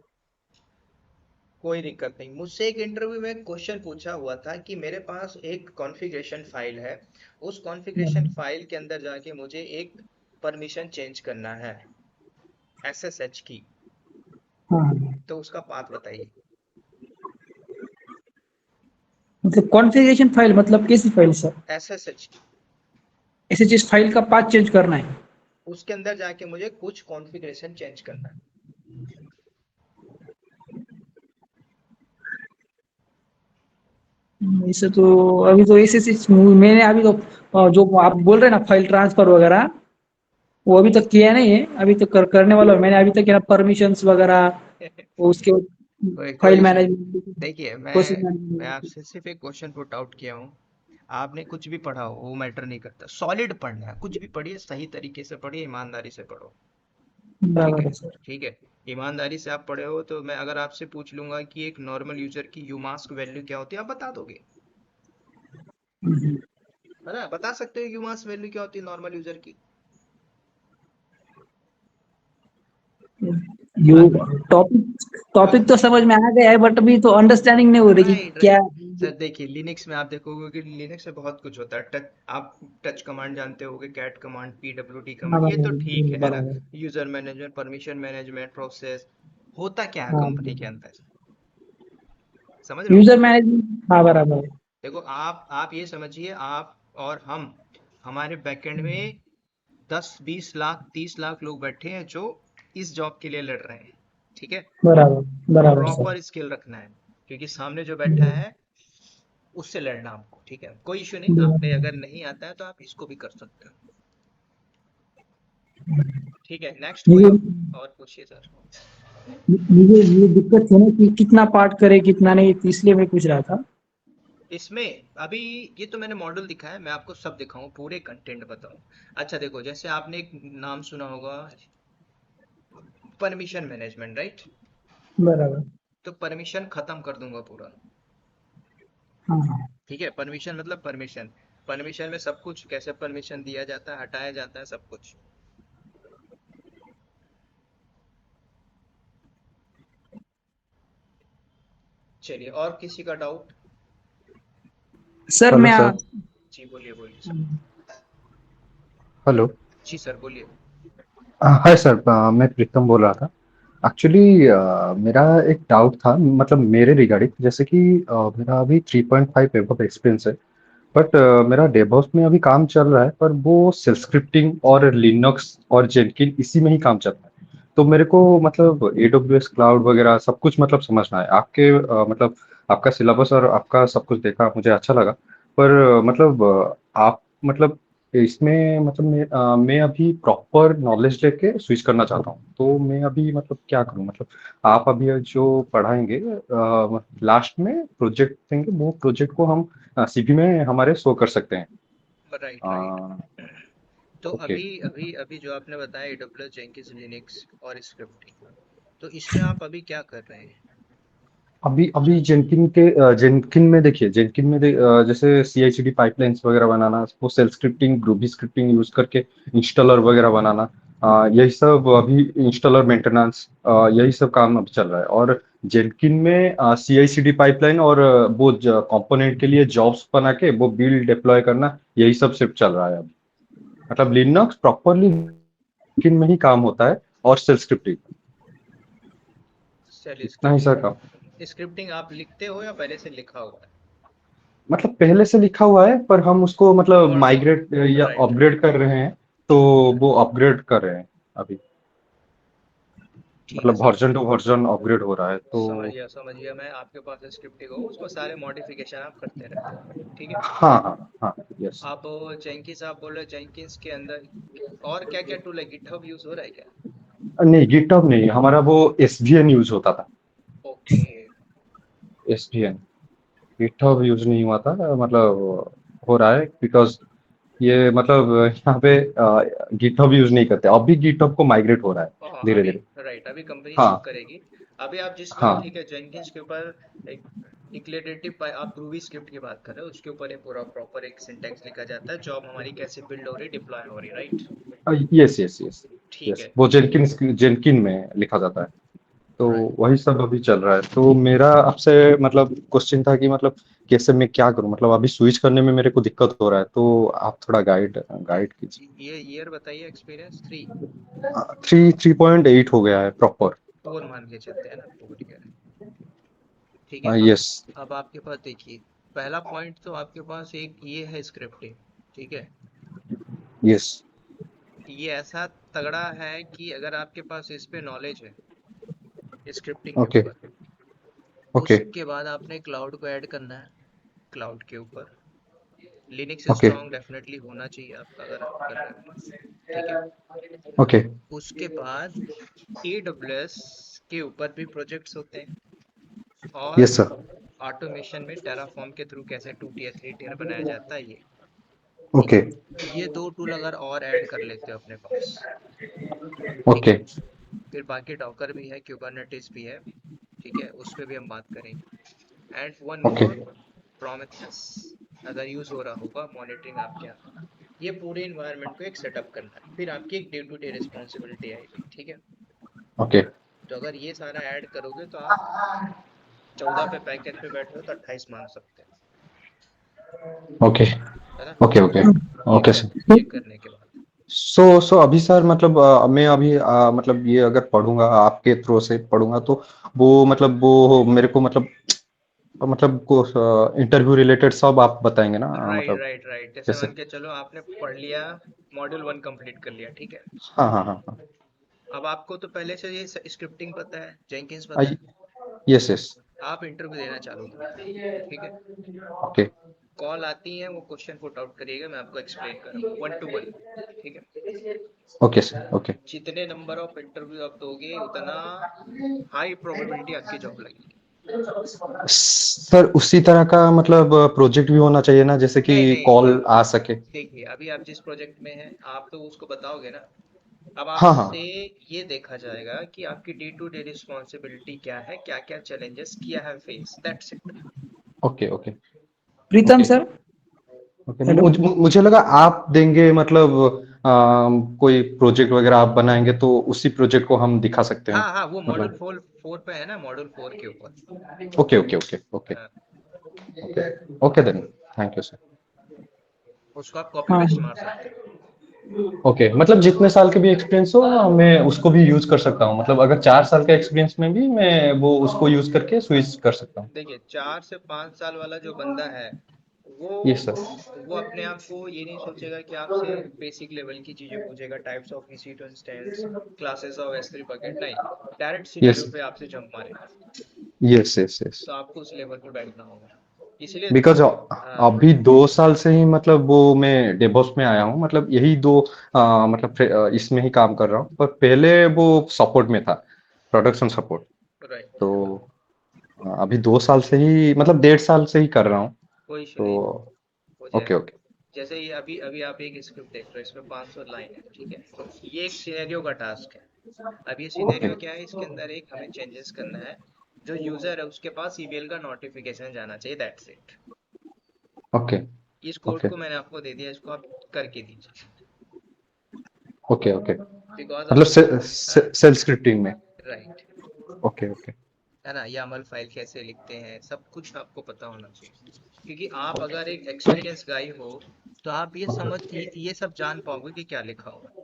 कोई दिक्कत नहीं। मुझसे एक इंटरव्यू में क्वेश्चन पूछा हुआ था कि मेरे पास एक कॉन्फ़िगरेशन फाइल है, उस कॉन्फ़िगरेशन फाइल के अंदर जाके मुझे एक परमिशन चेंज करना है, एसएसएच की, हाँ, तो उसका पाथ बताइए। मतलब कॉन्फ़िगरेशन फाइल मतलब कैसी फाइल सर? एसएसएच की, एसएचएस फाइल का पाथ चेंज करना है? उसके अंदर जाके मुझे कुछ कॉन्फ़िगरेशन चेंज करना है। ऐसे तो अभी तो एसएचएस मैंने अभी तो जो आप बोल रहे हैं ना फाइल ट्रांसफर वगैरह, वो अभी तक किया नहीं है, अभी तक करने वाला हूँ। मैंने अभी तक क्या परमिशंस वगैरह, वो उसके कोई कोई फाइल इशू नहीं। मैनेजमेंट, देखिए, प्रोसेस मैं मैनेजमेंट। आपसे सिर्फ एक क्वेश्चन पुट आउट किया हूँ। आपने कुछ भी पढ़ा हो वो मैटर नहीं करता, सॉलिड पढ़ना है, कुछ भी पढ़िए सही तरीके से पढ़िए, ईमानदारी से पढ़ो, ठीक बराबर है। है सर। ठीक है, ईमानदारी से आप पढ़े हो तो मैं अगर आपसे पूछ लूंगा कि एक नॉर्मल यूजर की यूमास्क वैल्यू क्या होती है, आप बता दोगे, है ना। बता सकते हो यूमास्क वैल्यू क्या होती है नॉर्मल यूजर की। यू हाँ, टॉपिक हाँ, टॉपिक तो समझ में आ गया है, बट अभी तो अंडरस्टैंडिंग नहीं हो रही कि राइट क्या। राइट। सर देखिए, लिनक्स में आप देखोगे कि लिनक्स में बहुत कुछ होता है, टच, आप टच कमांड जानते होगे, कैट कमांड, पीडब्ल्यूडी कमांड, ये तो ठीक है ना। बराबर। User management, permission management, process, होता क्या है हाँ, कंपनी के अंदर, समझ रहे हो। यूजर मैनेजमेंट, हाँ बराबर है। देखो, आप ये समझिए, आप और हम, हमारे बैकएंड में 10 20 लाख 30 लाख लोग बैठे हैं जो इस जॉब के लिए लड़ रहे हैं, ठीक है। बराबर, बराबर सर। प्रॉपर स्किल रखना है, क्योंकि सामने जो बैठा है उससे लड़ना आपको, ठीक है। कोई इशू नहीं, आपने अगर नहीं आता है तो आप इसको भी कर सकते हो, ठीक है। नेक्स्ट कोई मुझे और पूछिए सर। मुझे ये दिक्कत है ना कि कितना पार्ट करे कितना नहीं, तो इसलिए मैं पूछ रहा था। इसमें अभी ये तो मैंने मॉडल दिखाया है, मैं आपको सब दिखाऊं, पूरे कंटेंट बताऊं। अच्छा देखो, जैसे आपने एक नाम सुना होगा, परमिशन मैनेजमेंट, राइट। बराबर। तो परमिशन खत्म कर दूंगा पूरा, हाँ हाँ। ठीक है। परमिशन मतलब परमिशन, परमिशन में सब कुछ, कैसे परमिशन दिया जाता है, हटाया जाता है, सब कुछ। चलिए, और किसी का डाउट। सर हेलो मैं सर। जी बोलिए बोलिए सर। हेलो। जी सर बोलिए। हाय सर, मैं प्रीतम बोल रहा था। एक्चुअली मेरा एक डाउट था, मतलब मेरे रिगार्डिंग, जैसे कि मेरा अभी 3.5 एबव एक्सपीरियंस है, बट मेरा डेवऑप्स में अभी काम चल रहा है, पर वो सेल्फ स्क्रिप्टिंग और लिनक्स और जेनकिन इसी में ही काम चलता है। तो मेरे को मतलब एडब्ल्यूएस क्लाउड वगैरह सब कुछ मतलब समझना है। आपके मतलब आपका सिलेबस और आपका सब कुछ देखा, मुझे अच्छा लगा। पर मतलब आप मतलब इसमें मतलब मैं अभी प्रॉपर नॉलेज लेके स्विच करना चाहता हूँ, तो मैं अभी मतलब क्या करूँ? मतलब आप अभी जो पढ़ाएंगे लास्ट में प्रोजेक्ट देंगे, वो प्रोजेक्ट को हम सीवी में हमारे शो कर सकते हैं। Right right. अ, तो ओके। अभी अभी अभी जो आपने बताया AWS जेंकिंस लिनक्स और स्क्रिप्टिंग, तो इसमें आप अभी क्या कर रहे हैं? अभी अभी जेनकिन में देखिए, जेनकिन में जैसे CI/CD पाइपलाइंस वगैरह बनाना, वो सेल्फ स्क्रिप्टिंग, ग्रूबी स्क्रिप्टिंग यूज करके इंस्टॉलर वगैरह बनाना, यही सब अभी इंस्टॉलर मेंटेनेंस, यही सब काम अभी चल रहा है। और जेनकिन में CI/CD पाइपलाइन और वो कंपोनेंट के लिए जॉब्स बना के वो बिल्ड डिप्लॉय करना, यही सब सिर्फ चल रहा है अभी। मतलब लिनक्स प्रॉपरली जेनकिन में ही काम होता है, और सेल्फ स्क्रिप्टिंग सेल इतना ही सर काम। स्क्रिप्टिंग, स्क्रिप्टिंग आप लिखते हो या पहले से लिखा हुआ है? मतलब पहले से लिखा हुआ है, पर हम उसको मतलब माइग्रेट या राइट राइट। अपग्रेड कर रहे हैं, तो वो अपग्रेड कर रहे हैं अभी। ठीक है, मतलब वर्जन टू वर्जन अपग्रेड हो रहा है, तो समझ गया मैं। आपके पास स्क्रिप्टिंग हो, उसको सारे मॉडिफिकेशन आप करते रहते हो, ठीक है। हाँ हाँ हाँ, यस। आप जेंकिंस आप बोल रहे हो, जेंकिंस के अंदर और क्या क्या टूल है? गिटहब यूज हो रहा है क्या? नहीं, गिटहब नहीं, हमारा वो SVN यूज होता था। ओके। SVN, गिटहब यूज नहीं हुआ था, मतलब हो रहा है बिकॉज ये मतलब यहाँ पे गिटहब यूज नहीं करते, अभी गिटहब को माइग्रेट हो रहा है हाँ धीरे अभी, धीरे। राइट, अभी कंपनी हाँ शिफ्ट करेगी। अभी आप जिस हाँ ठीक है, जेनकिंस के ऊपर एक डिक्लेरेटिव, आप ग्रूवी स्क्रिप्ट की बात कर रहे हो, उसके ऊपर एक पूरा प्रॉपर एक सिंटैक्स लिखा जाता है, जॉब हमारी कैसे बिल्ड हो रही, डिप्लॉय हो रही, राइट? यस यस यस ठीक यस, है। वो जेनकिन जेनकिन में लिखा जाता है। तो राइट। वही सब अभी चल रहा है। तो मेरा आपसे मतलब क्वेश्चन था कि मतलब कैसे मैं क्या करूं? मतलब अभी स्विच करने में मेरे को दिक्कत हो रहा है, तो आप थोड़ा गाइड कीजिए। ये ईयर बताइए, एक्सपीरियंस 3, 3.8 हो गया है प्रॉपर। 4 मान के चलते हैं ना, 4 ईयर। ठीक है। अब यस अब आपके पास देखिए, पहला पॉइंट तो आपके पास एक ये है, स्क्रिप्टिंग, ठीक है। यस। ये ऐसा तगड़ा है कि अगर आपके पास इस पे नॉलेज है, स्क्रिप्टिंग के ओके ऊपर, ओके उसके बाद आपने क्लाउड को ऐड करना है। क्लाउड के ऊपर लिनक्स ओके स्ट्रॉन्ग डेफिनेटली होना चाहिए आपका, अगर आप कर रहे हो तो, ठीक है। ओके। उसके बाद AWS के ऊपर भी प्रोजेक्ट्स होते हैं, और यस सर। ऑटोमेशन में टेराफॉर्म के थ्रू कैसे 2 टियर 3 टियर बनाया जाता है, ये, ठीक ओके है। ये 2 टूल अगर और ऐड कर लेते हो अपने पास, ठीक ओके है। फिर बाकी डॉकर भी है, क्यूबरनेटिस भी है, ठीक है, उस पे भी हम बात करेंगे। And one okay more, Prometheus अगर यूज हो रहा होगा, मॉनिटरिंग आपके यहाँ। ये पूरे इन्वायरमेंट को एक सेटअप करना है, फिर आपकी एक डे टू डे रिस्पॉन्सिबिलिटी आएगी, ठीक है। ओके तो अगर ये सारा ऐड करोगे तो आप 14 पे पैकेज पे बैठे हो तो 28 मान सकते ओके हो, है ना? ओके ओके ये ओके कर सर। ये करने के बाद, सो अभी सर मतलब मैं अभी मतलब ये अगर पढ़ूंगा, आपके थ्रू से पढ़ूंगा, तो वो मतलब वो मेरे को मतलब को इंटरव्यू रिलेटेड सब आप बताएंगे ना? राइट मतलब राइट राइट। जैसे कैसे? मान के चलो आपने पढ़ लिया, मॉड्यूल 1 कंप्लीट कर लिया, ठीक है। हाँ हाँ हाँ हाँ। अब आपको तो पहले से ये स्क्रिप्टिंग पता है, जेंकिंस पता है, यस यस। आप इंटरव्यू देना चालू करो, ठीक है। ओके कॉल आती है, वो क्वेश्चन पुट आउट करिएगा, मैं आपको एक्सप्लेन करूँगा 1 to 1, ठीक है। Okay sir okay. जितने नंबर ऑफ इंटरव्यू आप दोगे, उतना हाई प्रोबेबिलिटी आपकी जॉब लगेगी। सर उसी तरह का मतलब प्रोजेक्ट भी होना चाहिए ना, जैसे कि नहीं नहीं, ये कॉल आ सके? देखिए, अभी आप जिस प्रोजेक्ट में हैं, आप तो उसको बताओगे ना। अब हाँ आपसे हाँ। ये देखा जाएगा कि आपकी डे टू डे रिस्पॉन्सिबिलिटी क्या है, क्या क्या चैलेंजेस किया है face, that's it. Okay okay Pritam okay sir. Okay. Hello. मुझे लगा आप देंगे मतलब कोई प्रोजेक्ट वगैरह आप बनाएंगे, तो उसी प्रोजेक्ट को हम दिखा सकते हैं हाँ हाँ, वो मॉड्यूल मतलब। 4 पे है ना, मॉड्यूल 4 के ऊपर। ओके ओके ओके ओके हाँ, okay okay then, thank you sir. उसको आप कॉपी हाँ पेस्ट मार सकते हो। ओके, मतलब जितने साल के भी एक्सपीरियंस हो मैं उसको भी यूज कर सकता हूँ? मतलब अगर 4 साल का एक्सपीरियंस में भी मैं वो उसको यूज करके स्विच कर सकता हूँ? देखिए, 4 से 5 साल वाला जो बंदा है, वो ये सर। वो अपने आप को ये नहीं सोचेगा कि आपसे बेसिक लेवल की चीजें पूछेगा, types of EC2 instance, classes of S3 bucket, नहीं, डायरेक्ट यस सिनेरियो पे आपसे जंप मारेगा। Yes yes yes. तो आपको उस लेवल पे बैठना होगा। इसलिए बिकॉज हाँ अभी 2 साल से ही मतलब वो मैं डेवॉप्स में आया हूँ, मतलब यही मतलब इसमें ही काम कर रहा हूँ, पर पहले वो सपोर्ट में था, प्रोडक्शन सपोर्ट। राइट, तो अभी 2 साल से ही मतलब 1.5 साल से ही कर रहा हूँ। कोई इशू तो नहीं, हो ओके जाएगा। ओके जैसे ये अभी अभी आप एक स्क्रिप्ट देख रहे हो, इसमें 500 लाइन है, ठीक है, तो ये एक सिनेरियो का टास्क है। अब ये ओके सिनेरियो क्या है, इसके अंदर एक हमें चेंजेस करना है, जो यूजर है उसके पास ईमेल का नोटिफिकेशन जाना चाहिए, दैट्स इट। ओके इस कोड ओके को मैंने आपको दे दिया, इसको आप करके दीजिए, ओके ओके बिकॉज मतलब आप सेल स्क्रिप्टिंग में। राइट, ओके ओके है ना, YAML फाइल कैसे लिखते हैं, सब कुछ आपको पता होना चाहिए, क्योंकि आप अगर एक एक्सपीरियंस गाई हो तो आप ये सब जान पाओगे कि क्या लिखा हुआ है।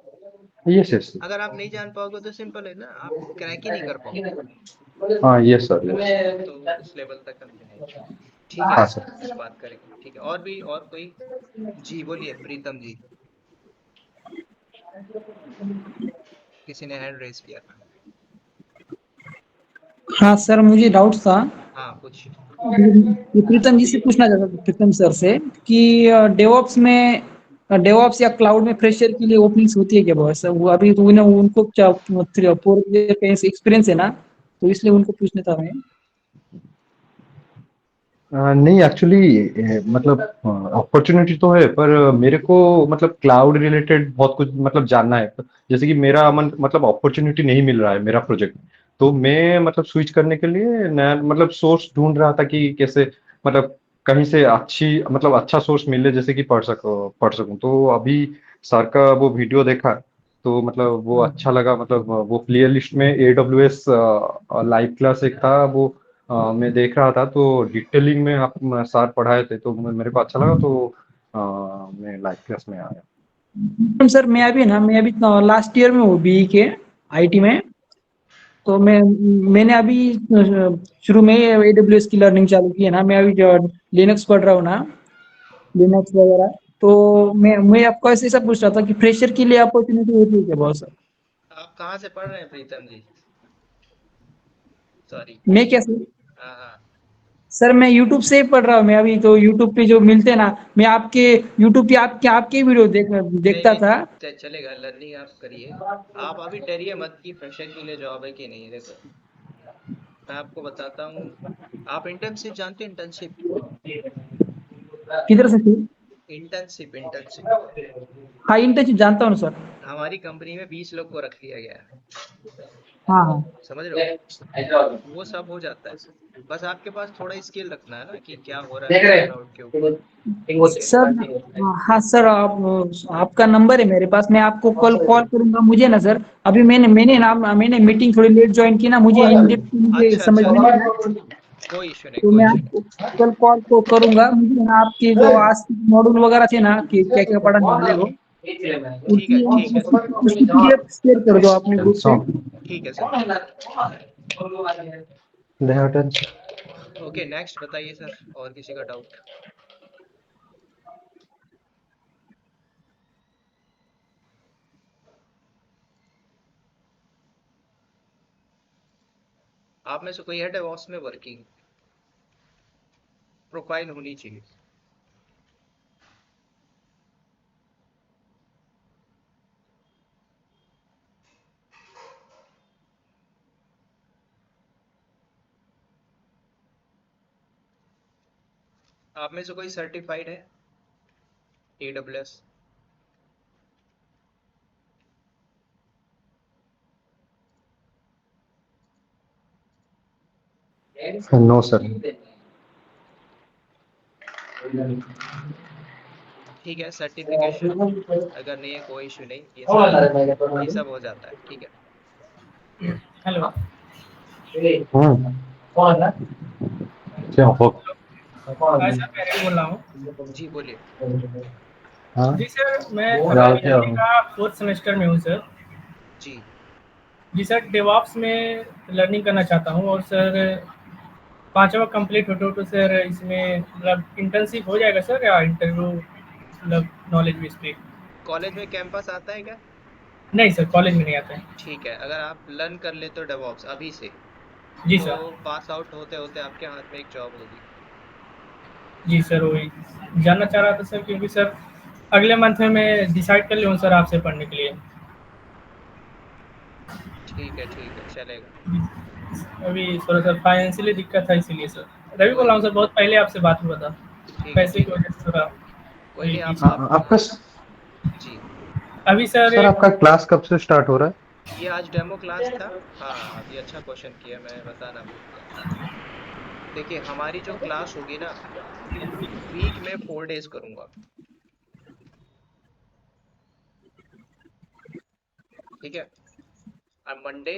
Yes yes. अगर आप नहीं जान पाओगे तो सिंपल है ना, आप क्रैक ही नहीं कर पाओगे, हाँ यस सर है ना। यस। तो उस लेवल तक हम जाएंगे, ठीक है, हाँ सर। इस बात करेंगे, ठीक है। और भी और कोई, जी बोलिए प्रीतम जी, किसी ने हैंड रेस किया था। हाँ सर, मुझे डाउट था। हाँ कुछ, ये प्रीतम जी से पूछना चाहता था, प्रीतम सर से, कि डेवॉप्स या क्लाउड में फ्रेशर के लिए ओपनिंग्स होती है क्या बहुत सर? वो अभी तो उन्हें उनको क्या 4 ईयर का एक्सपीरियंस है ना, तो इसलिए उनको पूछना था मैं। नहीं एक्चुअली मतलब अपॉर्चुनिटी तो है, पर मेरे को मतलब क्लाउड रिलेटेड बहुत कुछ मतलब जानना है। जैसे कि मेरा मतलब अपॉर्चुनिटी नहीं मिल रहा है मेरा प्रोजेक्ट, तो मैं मतलब स्विच करने के लिए नया मतलब सोर्स ढूंढ रहा था कि कैसे मतलब कहीं से अच्छी मतलब अच्छा सोर्स मिले, जैसे कि पढ़ सकूं। तो अभी सर का वो वीडियो देखा, तो मतलब वो अच्छा लगा। मतलब वो प्ले लिस्ट में AWS लाइव क्लास एक था, वो मैं देख रहा था, तो डिटेलिंग में आप सर पढ़ाए थे, तो मेरे को अच्छा लगा, तो मैं लाइव क्लास में आया। सर मैं अभी लास्ट ईयर में हूँ बीई के आईटी में। तो मैंने अभी शुरू में AWS की लर्निंग चालू की है ना। मैं अभी लिनक्स पढ़ रहा हूँ ना, लिनक्स वगैरह। तो मैं आपको ऐसे सब पूछ रहा था कि फ्रेशर के लिए अपॉर्चुनिटी होती है क्या बहुत सर? आप कहाँ से पढ़ रहे हैं प्रीतम जी, सॉरी। मैं क्या सर? हाँ हाँ, सर मैं यूट्यूब से ही पढ़ रहा हूँ। मैं अभी तो यूट्यूब पे जो मिलते हैं ना, मैं आपके यूट्यूब पे आपके वीडियो नहीं देखता नहीं, था। चलेगा, लर्निंग आप करिए। आप अभी डरिए मत कि फ्रेशर के लिए जॉब है कि नहीं है। देखो मैं आपको बताता हूँ, आप इंटर्नशिप जानते हैं, इंटर्नशिप, किधर से थी? इंटर्नशिप इंटर्नशिप हाँ, इंटर्नशिप जानता हूँ सर। हमारी कंपनी में 20 लोग को रख लिया गया है, हाँ हाँ समझ रहे हो, वो सब हो जाता है। बस आपके पास थोड़ा स्किल रखना है ना, कि क्या हो रहा है क्लाउड के ऊपर, ठीक है। सर। हाँ सर, आपका नंबर है मेरे पास। मैं आपको कल कॉल करूंगा। मुझे ना सर, अभी मैंने मीटिंग थोड़ी लेट ज्वाइन की ना, मुझे इन डेप्थ मुझे अच्छा समझ अच्छा में अच्छा, नहीं आया। कोई इशू नहीं, तो कोई मैं इशू आपको नहीं। कल कॉल को करूंगा। मुझे ना आपके जो आज मॉड्यूल वगैरह थे ना, कि क्या क्या पढ़ाने वाले हो, उसकी ठीक है सर, उसकी PDF शेयर कर दो अपने ग्रुप पे। ठीक है सर। ओके, नेक्स्ट बताइए सर, और किसी का डाउट। आप में से कोई है डेवॉप्स में वर्किंग, प्रोफाइल होनी चाहिए। आप में से कोई सर्टिफाइड है AWS? No sir. ठीक है, सर्टिफिकेशन अगर नहीं है कोई इशू नहीं, ये सब हो जाता है, ठीक है। हेलो। हम्म। क्या हो? हाँ सर, मैं रवि बोल रहा हूँ। जी बोलिए। हाँ जी सर, मैं अभी यार क्या BA हो? का 4th सेमेस्टर में हूँ सर। जी, जी सर, डेवॉप्स में लर्निंग करना चाहता हूँ। और सर 5वां कंप्लीट हो तो सर इसमें मतलब इंटर्नशिप हो जाएगा सर, या इंटरव्यू मतलब नॉलेज बेस पे? कॉलेज में कैंपस आता है क्या? नहीं सर, कॉलेज में नहीं आता है। ठीक है, अगर आप लर्न कर लेते हो डेवॉप्स अभी से, जी तो सर। पास आउट होते होते आपके हाथ में एक जॉब होगी। जी सर, वही जानना चाह रहा था सर, क्योंकि सर अगले मंथ में मैं डिसाइड कर लूँ सर आपसे पढ़ने के लिए। ठीक है चलेगा। अभी थोड़ा सा फाइनेंशियली दिक्कत है, इसीलिए सर। रवि बोल कोई रहा हूँ सर, बहुत पहले आपसे बात हुआ था, पैसे की ठीक है वजह से थोड़ा कोई वही नहीं। पीछे। आपका जी अभी सर सर आपका क्लास कब से स्टार्ट हो रहा है? ये आज डेमो क्लास था। हाँ अभी अच्छा क्वेश्चन किया, मैं बताना भूल गया। देखिए हमारी जो क्लास होगी ना, वीक में 4 डेज करूंगा। ठीक है। अब मंडे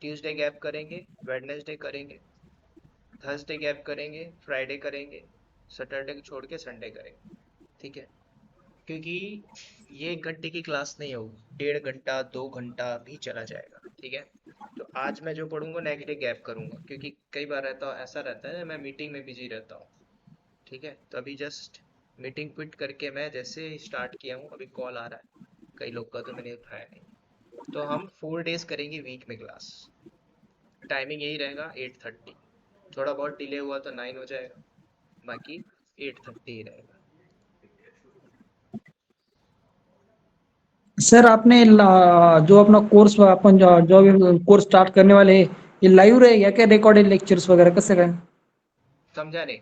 ट्यूसडे गैप करेंगे, वेडनेसडे करेंगे, थर्सडे गैप करेंगे, फ्राइडे करेंगे, सैटरडे छोड़ के संडे करेंगे। ठीक है। क्योंकि ये 1 घंटे की क्लास नहीं होगी, 1.5 घंटा 2 घंटा भी चला जाएगा। ठीक है। तो आज मैं जो पढ़ूंगा नेक्स्ट डे गैप करूंगा, क्योंकि कई बार ऐसा रहता है मैं मीटिंग में बिजी रहता हूँ। ठीक है। तो अभी जस्ट मीटिंग क्विट करके मैं जैसे स्टार्ट किया हूँ, अभी कॉल आ रहा है कई लोग का, तो मैंने उठाया नहीं। तो हम 4 डेज करेंगे वीक में क्लास। टाइमिंग यही रहेगा 8:30। थोड़ा बहुत डिले हुआ तो 9 हो जाएगा, बाकी 8:30 ही रहेगा। सर आपने जो अपना कोर्स अपन जो कोर्स स्टार्ट करने वाले हैं, ये लाइव रहेगा क्या, रिकॉर्डेड लेक्चर्स वगैरह कैसे रहें? समझा नहीं।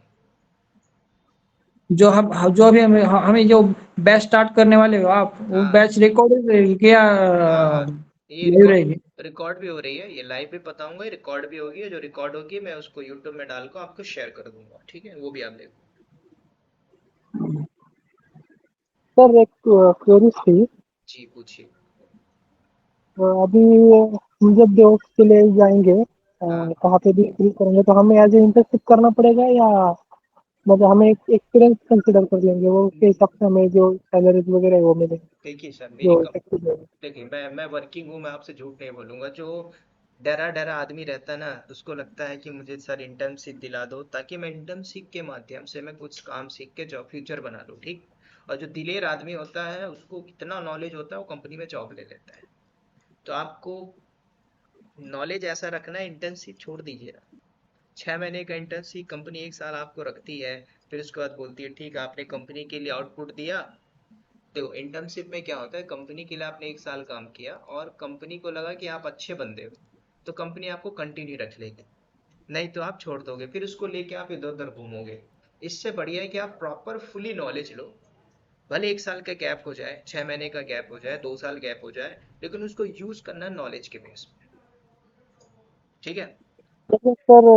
जो हम जो अभी हमें जो बैच स्टार्ट करने वाले हो आप, वो हाँ बैच रिकॉर्डेड रहेगी क्या, हाँ ये लाइव रहेगी? रिकॉर्ड भी हो रही है, ये लाइव भी बताऊंगा, रिकॉर्ड भी होगी। जो रिकॉर्ड होगी मैं उसको यूट्यूब में डाल कर आपको शेयर कर दूंगा। ठीक है, वो भी आप देखो। सर एक क्वेरी थी। जी पूछिए। अभी हम जब डेवॉप्स के लिए जाएंगे, हाँ कहाँ पे भी शुरू करेंगे, तो हमें एज ए इंटर्नशिप करना पड़ेगा, या मतलब हमें एक एक्सपीरियंस कंसिडर कर लेंगे, वो उसके हिसाब से हमें जो सैलरीज वगैरह है वो मिलेगी, देखिए सर जो इफेक्टिव है? देखिए मैं वर्किंग हूँ, मैं आपसे झूठ नहीं बोलूंगा। जो डरा डरा आदमी रहता है ना, उसको लगता है कि मुझे सर इंटर्नशिप दिला दो, ताकि मैं इंटर्नशिप के माध्यम से मैं कुछ काम सीख के जॉब फ्यूचर बना लूँ। ठीक। और जो दिलेर आदमी होता है, उसको कितना नॉलेज होता है, वो कंपनी में जॉब ले लेता है। तो आपको नॉलेज ऐसा रखना है, इंटर्नशिप छोड़ दीजिए। 6 महीने का इंटर्नशिप कंपनी 1 साल आपको रखती है, फिर उसके बाद बोलती है ठीक है आपने कंपनी के लिए आउटपुट दिया। देखो इंटर्नशिप में क्या होता है, कंपनी के लिए आपने 1 साल काम किया और कंपनी को लगा कि आप अच्छे बंदे हो, तो कंपनी आपको कंटिन्यू रख लेगी। नहीं तो आप छोड़ दोगे, फिर उसको लेके आप इधर उधर घूमोगे। इससे बढ़िया है कि आप प्रॉपर फुली नॉलेज लो। भले 1 साल का गैप हो जाए, 6 महीने का गैप हो जाए, 2 साल गैप हो जाए, लेकिन उसको यूज करना नॉलेज के बेस पे। ठीक है। लेकिन सर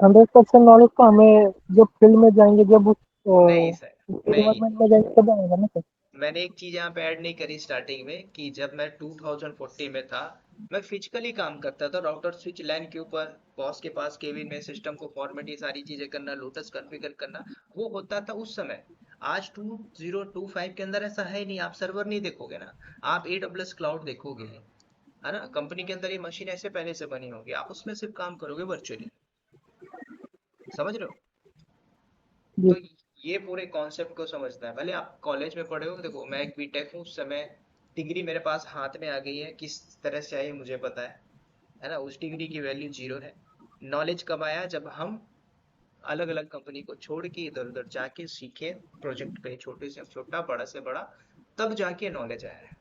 100% नॉलेज तो हमें जब फील्ड में जाएंगे, जब उस नहीं सर, नहीं। इन्वायरमेंट में जाएंगे तब आएगा ना सर? मैंने एक चीज यहाँ पे ऐड नहीं करी स्टार्टिंग में, कि जब मैं 2040 में था, मैं फिजिकली काम करता था राउटर स्विच लैन के ऊपर, बॉस के पास केबिन में सिस्टम को फॉर्मेट ये सारी चीजें करना, लोटस कॉन्फ़िगर करना, वो होता था उस समय। आज 2025 के अंदर ऐसा है नहीं। आप सर्वर नहीं देखोगे ना, आप AWS क्लाउड देखोगे, है ना। कंपनी के अंदर ये मशीन ऐसे पहले से बनी होगी, आप उसमें सिर्फ काम करोगे वर्चुअली। समझ रहे हो। जी। तो ये पूरे कॉन्सेप्ट को समझना है। भले आप कॉलेज में पढ़े हो, देखो मैं एक बीटेक हूँ, उस समय डिग्री मेरे पास हाथ में आ गई है, किस तरह से आई मुझे पता है ना। उस डिग्री की वैल्यू जीरो है। नॉलेज कब आया, जब हम अलग अलग कंपनी को छोड़ के इधर उधर जाके सीखे, प्रोजेक्ट पे छोटे से छोटा बड़ा से बड़ा, तब जाके नॉलेज आया है।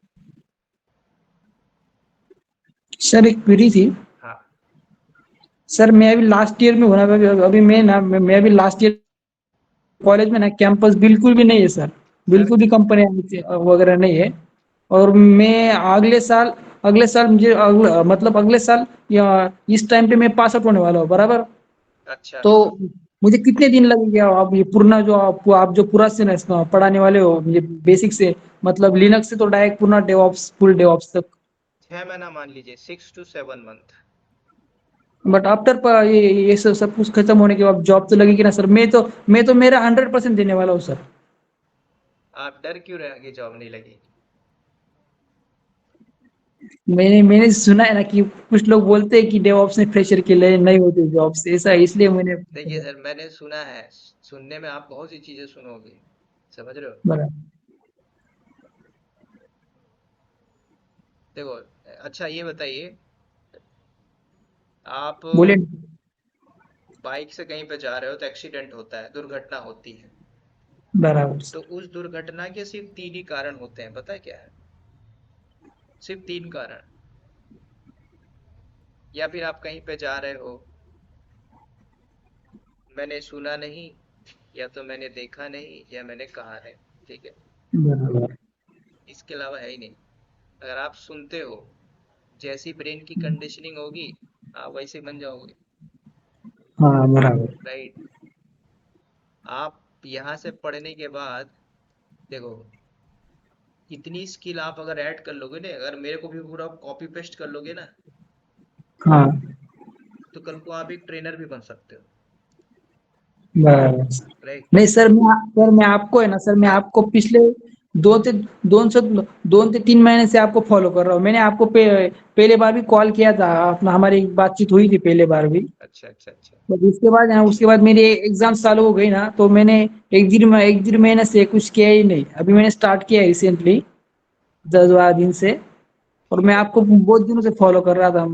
सर एक क्वेरी थी। हाँ सर मैं अभी लास्ट ईयर में हूँ ना, अभी मैं अभी लास्ट ईयर कॉलेज में ना, कैंपस बिल्कुल भी नहीं है सर, सर। बिल्कुल भी कंपनी वगैरह नहीं है। और मैं अगले साल मुझे मतलब अगले साल या इस टाइम पे मैं पास आउट होने वाला हूँ, बराबर। अच्छा। तो मुझे कितने दिन लगेंगे, आप ये पूर्ण जो आप जो पूरा से ना पढ़ाने वाले हो मुझे, बेसिक से मतलब लिनक्स से तो डायरेक्ट पूर्ण डेवऑप्स फुल डेवऑप्स तक। 6 महीना मान लीजिए, 6 to 7 मंथ। बट आफ्टर ये सब कुछ खत्म होने के बाद जॉब तो लगेगी ना सर, मैं तो मेरा 100% देने वाला हूँ सर। आप डर क्यों रहे कि जॉब नहीं लगेगी। मैंने सुना है ना कि कुछ लोग बोलते हैं कि डेवऑप्स में फ्रेशर के लिए नहीं होती जॉब्स, ऐसा इसलिए मैंने। देखिए सर, मैंने सुना है, सुनने में आप बहुत सी चीजें सुनोगे, समझ रहे हो। बराबर। देखो अच्छा ये बताइए, आप बोलिए। बाइक से कहीं पे जा रहे हो तो एक्सीडेंट होता है, दुर्घटना होती है। बराबर तो सर। उस दुर्घटना के सिर्फ 3 ही कारण होते हैं, पता है क्या है? सिर्फ 3 कारण। या फिर आप कहीं पे जा रहे हो, मैंने सुना नहीं, या तो मैंने देखा नहीं, या मैंने कहा नहीं। ठीक है, बराबर। इसके अलावा है ही नहीं। अगर आप सुनते हो, जैसी ब्रेन की कंडीशनिंग होगी आप वैसे बन जाओगे। हाँ बराबर। राइट। आप यहाँ से पढ़ने के बाद देखो, इतनी स्किल आप अगर ऐड कर लोगे ना, अगर मेरे को भी पूरा कॉपी पेस्ट कर लोगे ना, हाँ तो कल को आप एक ट्रेनर भी बन सकते हो। बराबर सर। राइट। नहीं सर, मैं आपको है ना सर, मैं आपको पिछले दो से 2 से 3 महीने से आपको फॉलो कर रहा हूँ। मैंने आपको पहले बार भी कॉल किया था, अपना हमारी बातचीत हुई थी पहले बार भी। अच्छा अच्छा अच्छा। बट उसके बाद मेरी एग्जाम चालू हो गई ना, तो मैंने एक डेढ़ महीने से कुछ किया ही नहीं। अभी मैंने स्टार्ट किया रिसेंटली 10 12 दिन से। और मैं ठीक है। आपको बहुत दिनों से फॉलो कर रहा था।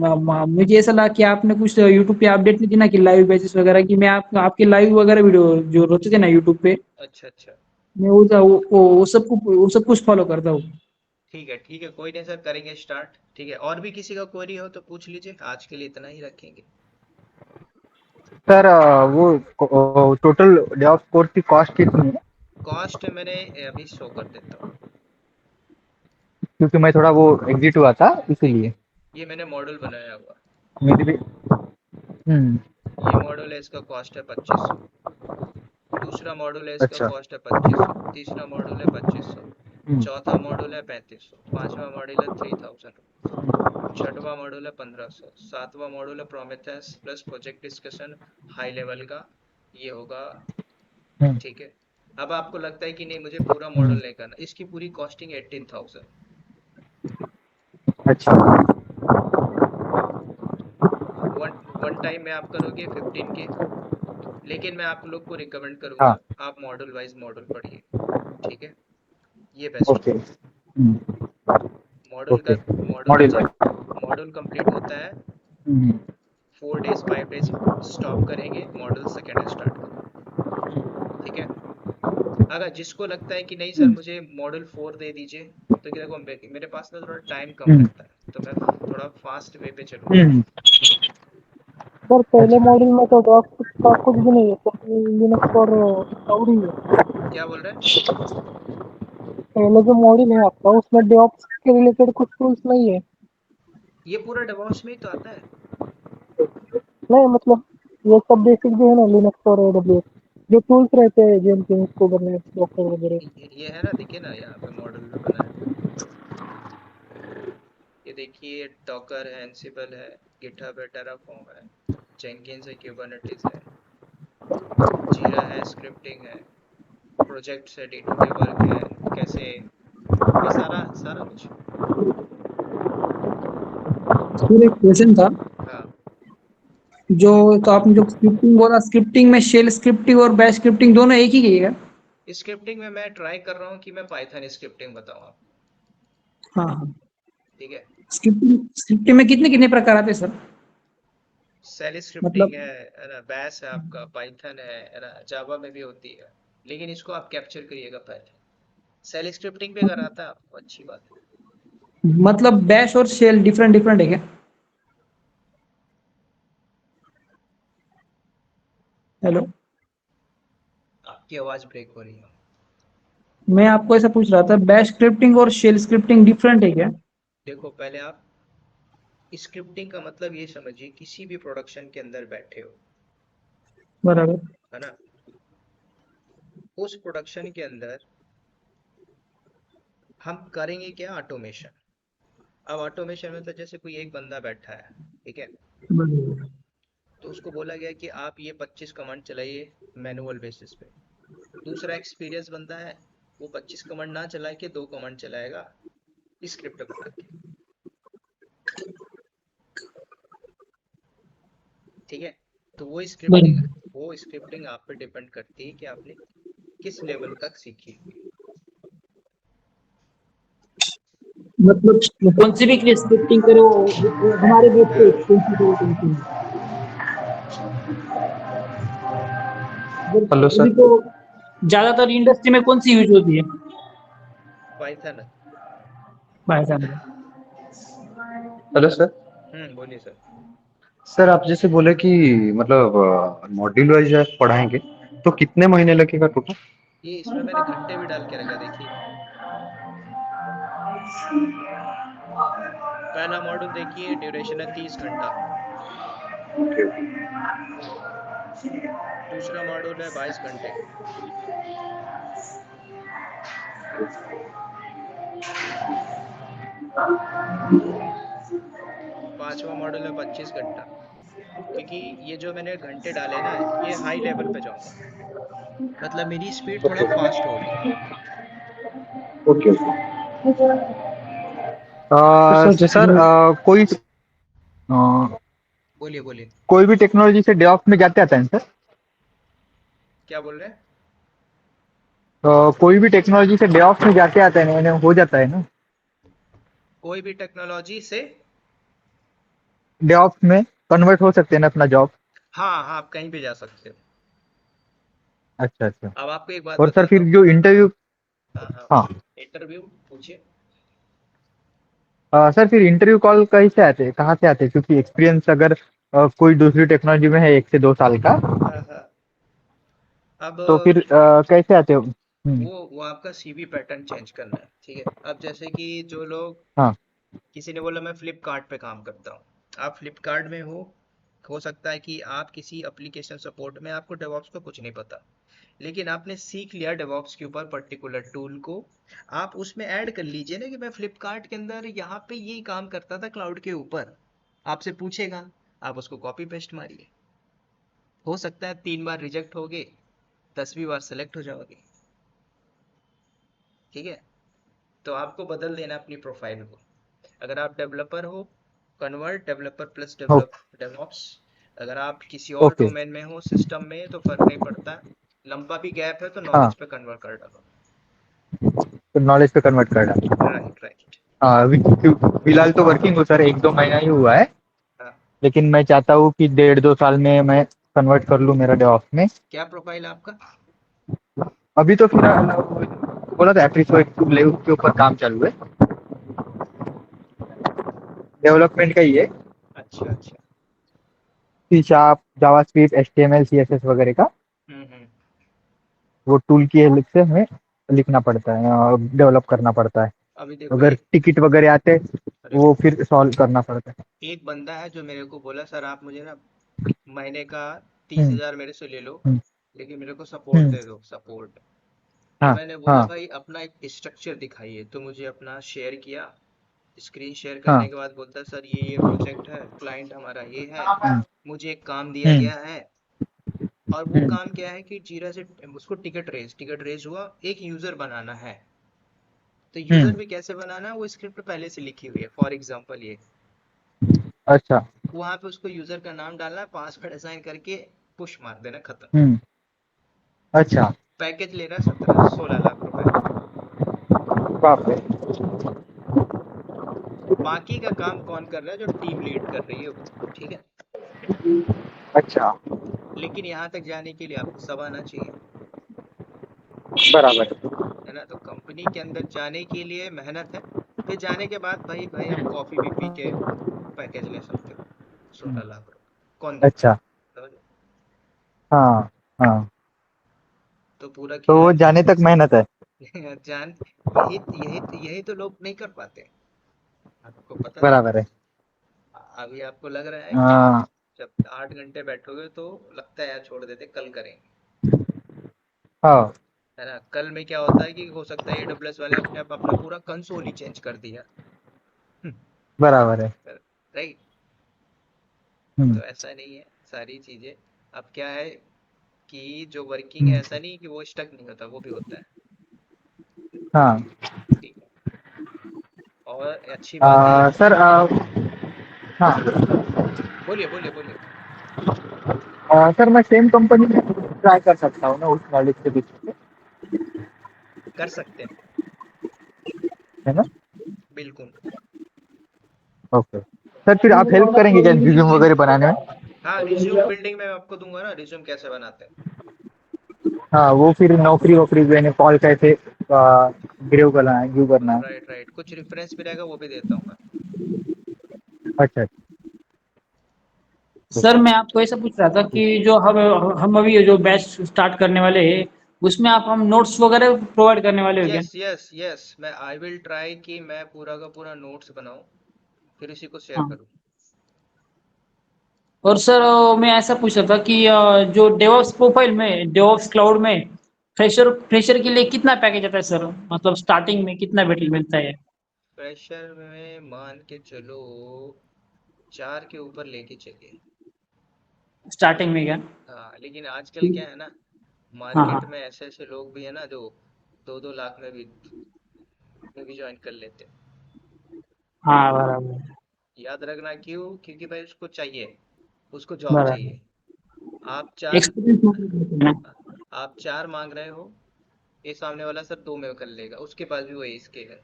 मुझे ऐसा लगा कि आपने कुछ यूट्यूब पे अपडेट नहीं दी ना, कि लाइव बेसिस वगैरह की। मैं आपके लाइव वगैरह वीडियो जो होते थे ना यूट्यूब पे, अच्छा अच्छा। मैं वो सब कुछ फॉलो करता हूँ। ठीक है, कोई नहीं सर, करेंगे स्टार्ट। ठीक है, और भी किसी का क्वेरी हो तो पूछ लीजिए, आज के लिए इतना ही रखेंगे। सर वो टोटल डेवॉप्स कोर्स की कॉस्ट कितनी है? कॉस्ट मैंने अभी शो कर देता हूँ। क्योंकि मैं थोड़ा वो एग्जिट हुआ था इसीलिए। ये मैंने मॉडल बनाया हुआ। मेरी भी। हम्म। ये मॉडल है, इसका कॉस्ट है 2500। दूसरा मॉडल है, इसका अच्छा। कॉस्ट है 2500। तीसरा मॉडल है 2500। हम्म। चौथा मॉडल है 3500। पांचवा मॉडल है 3000 रुपीज। छठवां मॉडल है 1500। सातवां मॉडल है प्रोमेथेस plus project discussion high level का, ये होगा। हम्म। ठीक है। अब आपको लगता है कि नहीं मुझे पूरा हम्म। मॉडल नहीं करना, इसकी पूरी कॉस्टिंग 18,000। अच्छा। वन वन टाइम में आप करोगे 15 के। लेकिन मैं आप लोग को रिकमेंड हाँ। करूंगा, आप मॉडल वाइज मॉडल पढ़िए। ठीक है, ये बेस्ट ओके। होगा। मॉडल का ओके। मॉडल मॉड्यूल जब वाइज। मॉडल कंप्लीट होता है, हम्म। 4 डेज 5 डेज स्टॉप करेंगे, मॉडल सेकेंड स्टार्ट करेंगे। ठीक है। अगर जिसको लगता है कि नहीं सर मुझे मॉडल 4 दे दीजिए, तो क्या देखो, मेरे पास ना थोड़ा टाइम कम हम्म। रहता है, तो मैं थोड़ा फास्ट वे पे चलूंगा। हम्म। सर पहले अच्छा। मॉड्यूल में तो डॉक्स का कुछ भी नहीं है, तो लिनक्स और क्लाउड ही है। क्या बोल रहे हैं? पहले जो मॉड्यूल है आपका उसमें डेवऑप्स के रिलेटेड कुछ टूल्स नहीं है। ये पूरा डेवॉप्स में ही तो आता है। नहीं मतलब ये सब बेसिक जो है ना लिनक्स और एडब्ल्यूएस, जो टूल्स रहते हैं जेनकिंस कुबरनेट्स डॉकर वगैरह। ये है ना, देखिए ना यहाँ पे मॉडल में बनाया हुआ है। ये देखिए, डॉकर है, एंसिबल है, गिटहब है, टेराफॉर्म है, जेंकिन्स है, क्यूबरनेटिस है, जीरा है, स्क्रिप्टिंग है, प्रोजेक्ट्स है, डे टू डे वर्क है, कैसे, ये सारा सारा कुछ। फिर एक क्वेश्चन था, हाँ। जो तो आपने जो स्क्रिप्टिंग बोला, स्क्रिप्टिंग में शेल स्क्रिप्टिंग और बैश स्क्रिप्टिंग दोनों एक ही की है? स्क्रिप्टिंग में मैं ट्राई कर रहा हूँ कि मैं पाइथन स्क्रिप्टिंग बताऊँ आपको। हाँ हाँ। ठीक है। स्क्रिप्टिंग में कितने कितने प्रकार आते हैं सर? सेल स्क्रिप्टिंग मतलब है ना, बैश है आपका, पाइथन है ना, जावा में भी होती है। लेकिन इसको आप कैप्चर करिएगा पहले। सेल स्क्रिप्टिंग भी अगर आता है आपको, अच्छी बात है। बैश और शेल डिफरेंट डिफरेंट है क्या? हेलो, आपकी आवाज ब्रेक हो रही है। मैं आपको ऐसा पूछ रहा था, बैश स्क्रिप्टिंग और शेल स्क्रिप्टिंग डिफरेंट है क्या? देखो, पहले आप स्क्रिप्टिंग का मतलब ये समझिए, किसी भी प्रोडक्शन के अंदर बैठे हो, बराबर। है ना, उस प्रोडक्शन के अंदर हम करेंगे क्या, ऑटोमेशन। अब ऑटोमेशन में तो जैसे कोई एक बंदा बैठा है, ठीक है, बराबर। तो उसको बोला गया कि आप ये 25 कमांड चलाइए मैनुअल बेसिस पे। दूसरा एक्सपीरियंस बंदा है, वो 25 कमांड ना चला के 2 कमांड चलाएगा स्क्रिप्ट बना के। ठीक है। तो बराबर। वो स्क्रिप्टिंग आप पे डिपेंड करती है कि आपने किस लेवल तक सीखी हुई मतलब कौन सी भी स्क्रिप्टिंग करो, हमारे बेस है। पे हाँ। कौन सी करो, कौन सी नहीं। हेलो अभी सर। तो ज्यादातर इंडस्ट्री में कौन सी यूज होती है? पाइथन। पाइथन। Hello sir. बोलिए सर। सर आप जैसे बोले कि मतलब मॉड्यूल वाइज आप पढ़ाएंगे, तो कितने महीने लगेगा टोटल? ये इसमें मैंने घंटे भी डाल के रखा, देखिए। पहला मॉड्यूल देखिए, ड्यूरेशन है 30 घंटा। दूसरा मॉड्यूल है 22 घंटे। पांचवा मॉड्यूल है 25 घंटा। क्योंकि ये जो मैंने घंटे डाले ना, ये हाई लेवल पे जाऊंगा, मतलब मेरी स्पीड थोड़ा फास्ट होगी। Okay okay. तो सर जैसे सर बोलिए बोलिए। कोई भी टेक्नोलॉजी से डेवऑप्स में जाते आता है सर? क्या बोल रहे हैं? कोई भी टेक्नोलॉजी से डेवऑप्स में जाते आता है ना, हो जाता है ना? कोई भी टेक्नोलॉजी से। डेवऑप्स में कन्वर्ट हो सकते हैं ना अपना जॉब? हाँ हाँ, आप कहीं भी जा सकते हो। अच्छा अच्छा। अब आपको एक बात और सर बताता फिर हूँ। जो इंटरव्यू, हाँ हाँ। हाँ इंटरव्यू पूछिए। सर फिर इंटरव्यू कॉल कैसे आते हैं, कहाँ से आते हैं? क्योंकि एक्सपीरियंस अगर कोई दूसरी टेक्नोलॉजी में है 1 से 2 साल का, हाँ हाँ। अब तो फिर कैसे आते हो? वो आपका सीवी पैटर्न चेंज करना है, ठीक है। अब जैसे कि जो लोग, हाँ किसी ने बोला मैं फ्लिपकार्ट पे काम करता हूँ। आप फ्लिपकार्ट में हो सकता है कि आप किसी एप्लीकेशन सपोर्ट में, आपको डेवॉप्स का कुछ नहीं पता, लेकिन आपने सीख लिया डेवॉप्स के ऊपर पर्टिकुलर टूल को। आप उसमें ऐड कर लीजिए ना कि मैं फ्लिपकार्ट के अंदर यहाँ पे ये काम करता था क्लाउड के ऊपर। आपसे पूछेगा, आप उसको कॉपी पेस्ट मारिए। हो सकता है 3 बार रिजेक्ट होगे, 10वीं बार सेलेक्ट हो जाओगे। ठीक है। तो आपको बदल देना अपनी प्रोफाइल को। अगर आप डेवलपर हो, convert developer plus develop DevOps. अगर आप किसी और ओके। डोमेन में हो, सिस्टम में, तो फर्क नहीं पड़ता। लंबा भी गैप है तो हाँ नॉलेज पे कन्वर्ट कर डालो। तो नॉलेज पे कन्वर्ट कर डाल। Right right. हाँ फिलहाल तो वर्किंग हो सर, 1-2 महीना ही हुआ है। हाँ। लेकिन मैं चाहता हूँ कि 1.5-2 साल में मैं कन्वर्ट कर लूँ मेरा डेवऑप्स में। क्या प्रोफाइल है आपका? अभी तो फिलहाल बोला था एप्रीसोड के ऊपर काम चालू है, डेवलपमेंट का ही है। अच्छा अच्छा। C sharp, JavaScript, HTML, CSS वगैरह का हम्म। वो टूल की हेल्प से हमें लिखना पड़ता है और डेवलप करना पड़ता है। अभी देखो, अगर एक, टिकट वगैरह आते हैं अरे वो फिर सॉल्व करना पड़ता है। एक बंदा है जो मेरे को बोला, सर आप मुझे ना महीने का तीस हम्म हजार मेरे से ले लो, हम्म लेकिन मेरे को सपोर्ट हम्म, दे दो, सपोर्ट। तो हाँ मैंने बोला हाँ भाई अपना एक स्ट्रक्चर दिखाइए, तो मुझे अपना शेयर किया। स्क्रीन शेयर करने हाँ। के बाद बोलता है सर ये प्रोजेक्ट है, क्लाइंट हमारा ये है, हम्म मुझे एक काम दिया हम्म गया है। और वो हम्म काम क्या है कि जीरा से उसको टिकट रेज हुआ, एक यूजर बनाना है। तो हम्म, यूजर भी कैसे बनाना है, वो स्क्रिप्ट पहले से लिखी हुई है। फॉर एग्जांपल ये, अच्छा। वहां पे उसको यूजर का नाम डालना है, पासवर्ड असाइन करके पुश मार देना, खत्म। हम्म, अच्छा। पैकेज ले रहा है 16 लाख रुपए। बाप रे। बाकी का काम कौन कर रहा है? जो टीम लीड कर रही है वो। ठीक है। अच्छा। लेकिन यहाँ तक जाने के लिए आपको सब आना चाहिए, बराबर। है ना। तो कंपनी के अंदर जाने के लिए मेहनत है। फिर जाने के बाद भाई भाई आप कॉफी भी पी के पैकेज ले सकते हो। 16 लाख रुपए कौन देता अच्छा। है? समझ? हाँ हाँ। तो पूरा तो वो खेल जाने तक मेहनत है। जान, यही यही तो लोग नहीं कर पाते। आपको पता नहीं। बराबर है। अभी आपको लग रहा है कि हाँ जब 8 घंटे बैठोगे तो लगता है यार छोड़ देते, कल करेंगे, हाँ। है ना। कल में क्या होता है कि हो सकता है AWS वाले अपने आप अपना पूरा कंसोल ही चेंज कर दिया। बराबर है। राइट। हम्म तो ऐसा नहीं है सारी चीजें। अब क्या है कि जो वर्किंग है, ऐसा नहीं कि वो स्टक नहीं होता, वो भी होता है। हाँ। ठीक है। और अच्छी बात है। सर हाँ। बोलिए बोलिए बोलिए। सर मैं सेम कंपनी में ट्राई कर सकता हूँ ना उस नॉलेज के बीच में, कर सकते हैं। है ना? बिल्कुल। ओके सर, फिर आप हेल्प करेंगे क्या रिज्यूम वगैरह बनाने में? हाँ, रिज्यूम बिल्डिंग में मैं आपको दूंगा ना, रिज्यूम कैसे बनाते हैं। हाँ वो फिर नौकरी वोकरी मैंने कॉल कैसे ग्रेव करना है, ग्रू करना है। राइट राइट, कुछ रेफरेंस भी रहेगा वो भी देता हूँ मैं। अच्छा अच्छा। सर मैं आपको ऐसा पूछ रहा था कि जो हम अभी जो बैच स्टार्ट करने वाले हैं उसमें आप हम नोट्स वगैरह प्रोवाइड करने वाले हो क्या? यस यस यस, मैं आई विल ट्राई कि मैं पूरा का पूरा नोट्स बनाऊं, फिर उसी को शेयर हाँ। करूं। और सर मैं ऐसा पूछ रहा था कि जो डेवऑप्स प्रोफाइल में डेवऑप्स क्लाउड में फ्रेशर के लिए कितना पैकेज आता है सर? मतलब स्टार्टिंग में कितना बेटल मिलता है? प्रेशर में मान के चलो 4 के ऊपर लेके चलिए। स्टार्टिंग में क्या? हाँ, लेकिन आजकल क्या है ना, हाँ मार्केट हाँ। में ऐसे ऐसे लोग भी है ना जो 2-2 लाख में भी ज्वाइन कर लेते हैं। हाँ बराबर। याद रखना क्यों, क्योंकि भाई उसको चाहिए, उसको जॉब बराबर। चाहिए। आप चार एक्सपीरियंस ना। आप 4 मांग रहे हो, ये सामने वाला सर 2 में कर लेगा, उसके पास भी वही स्किल है।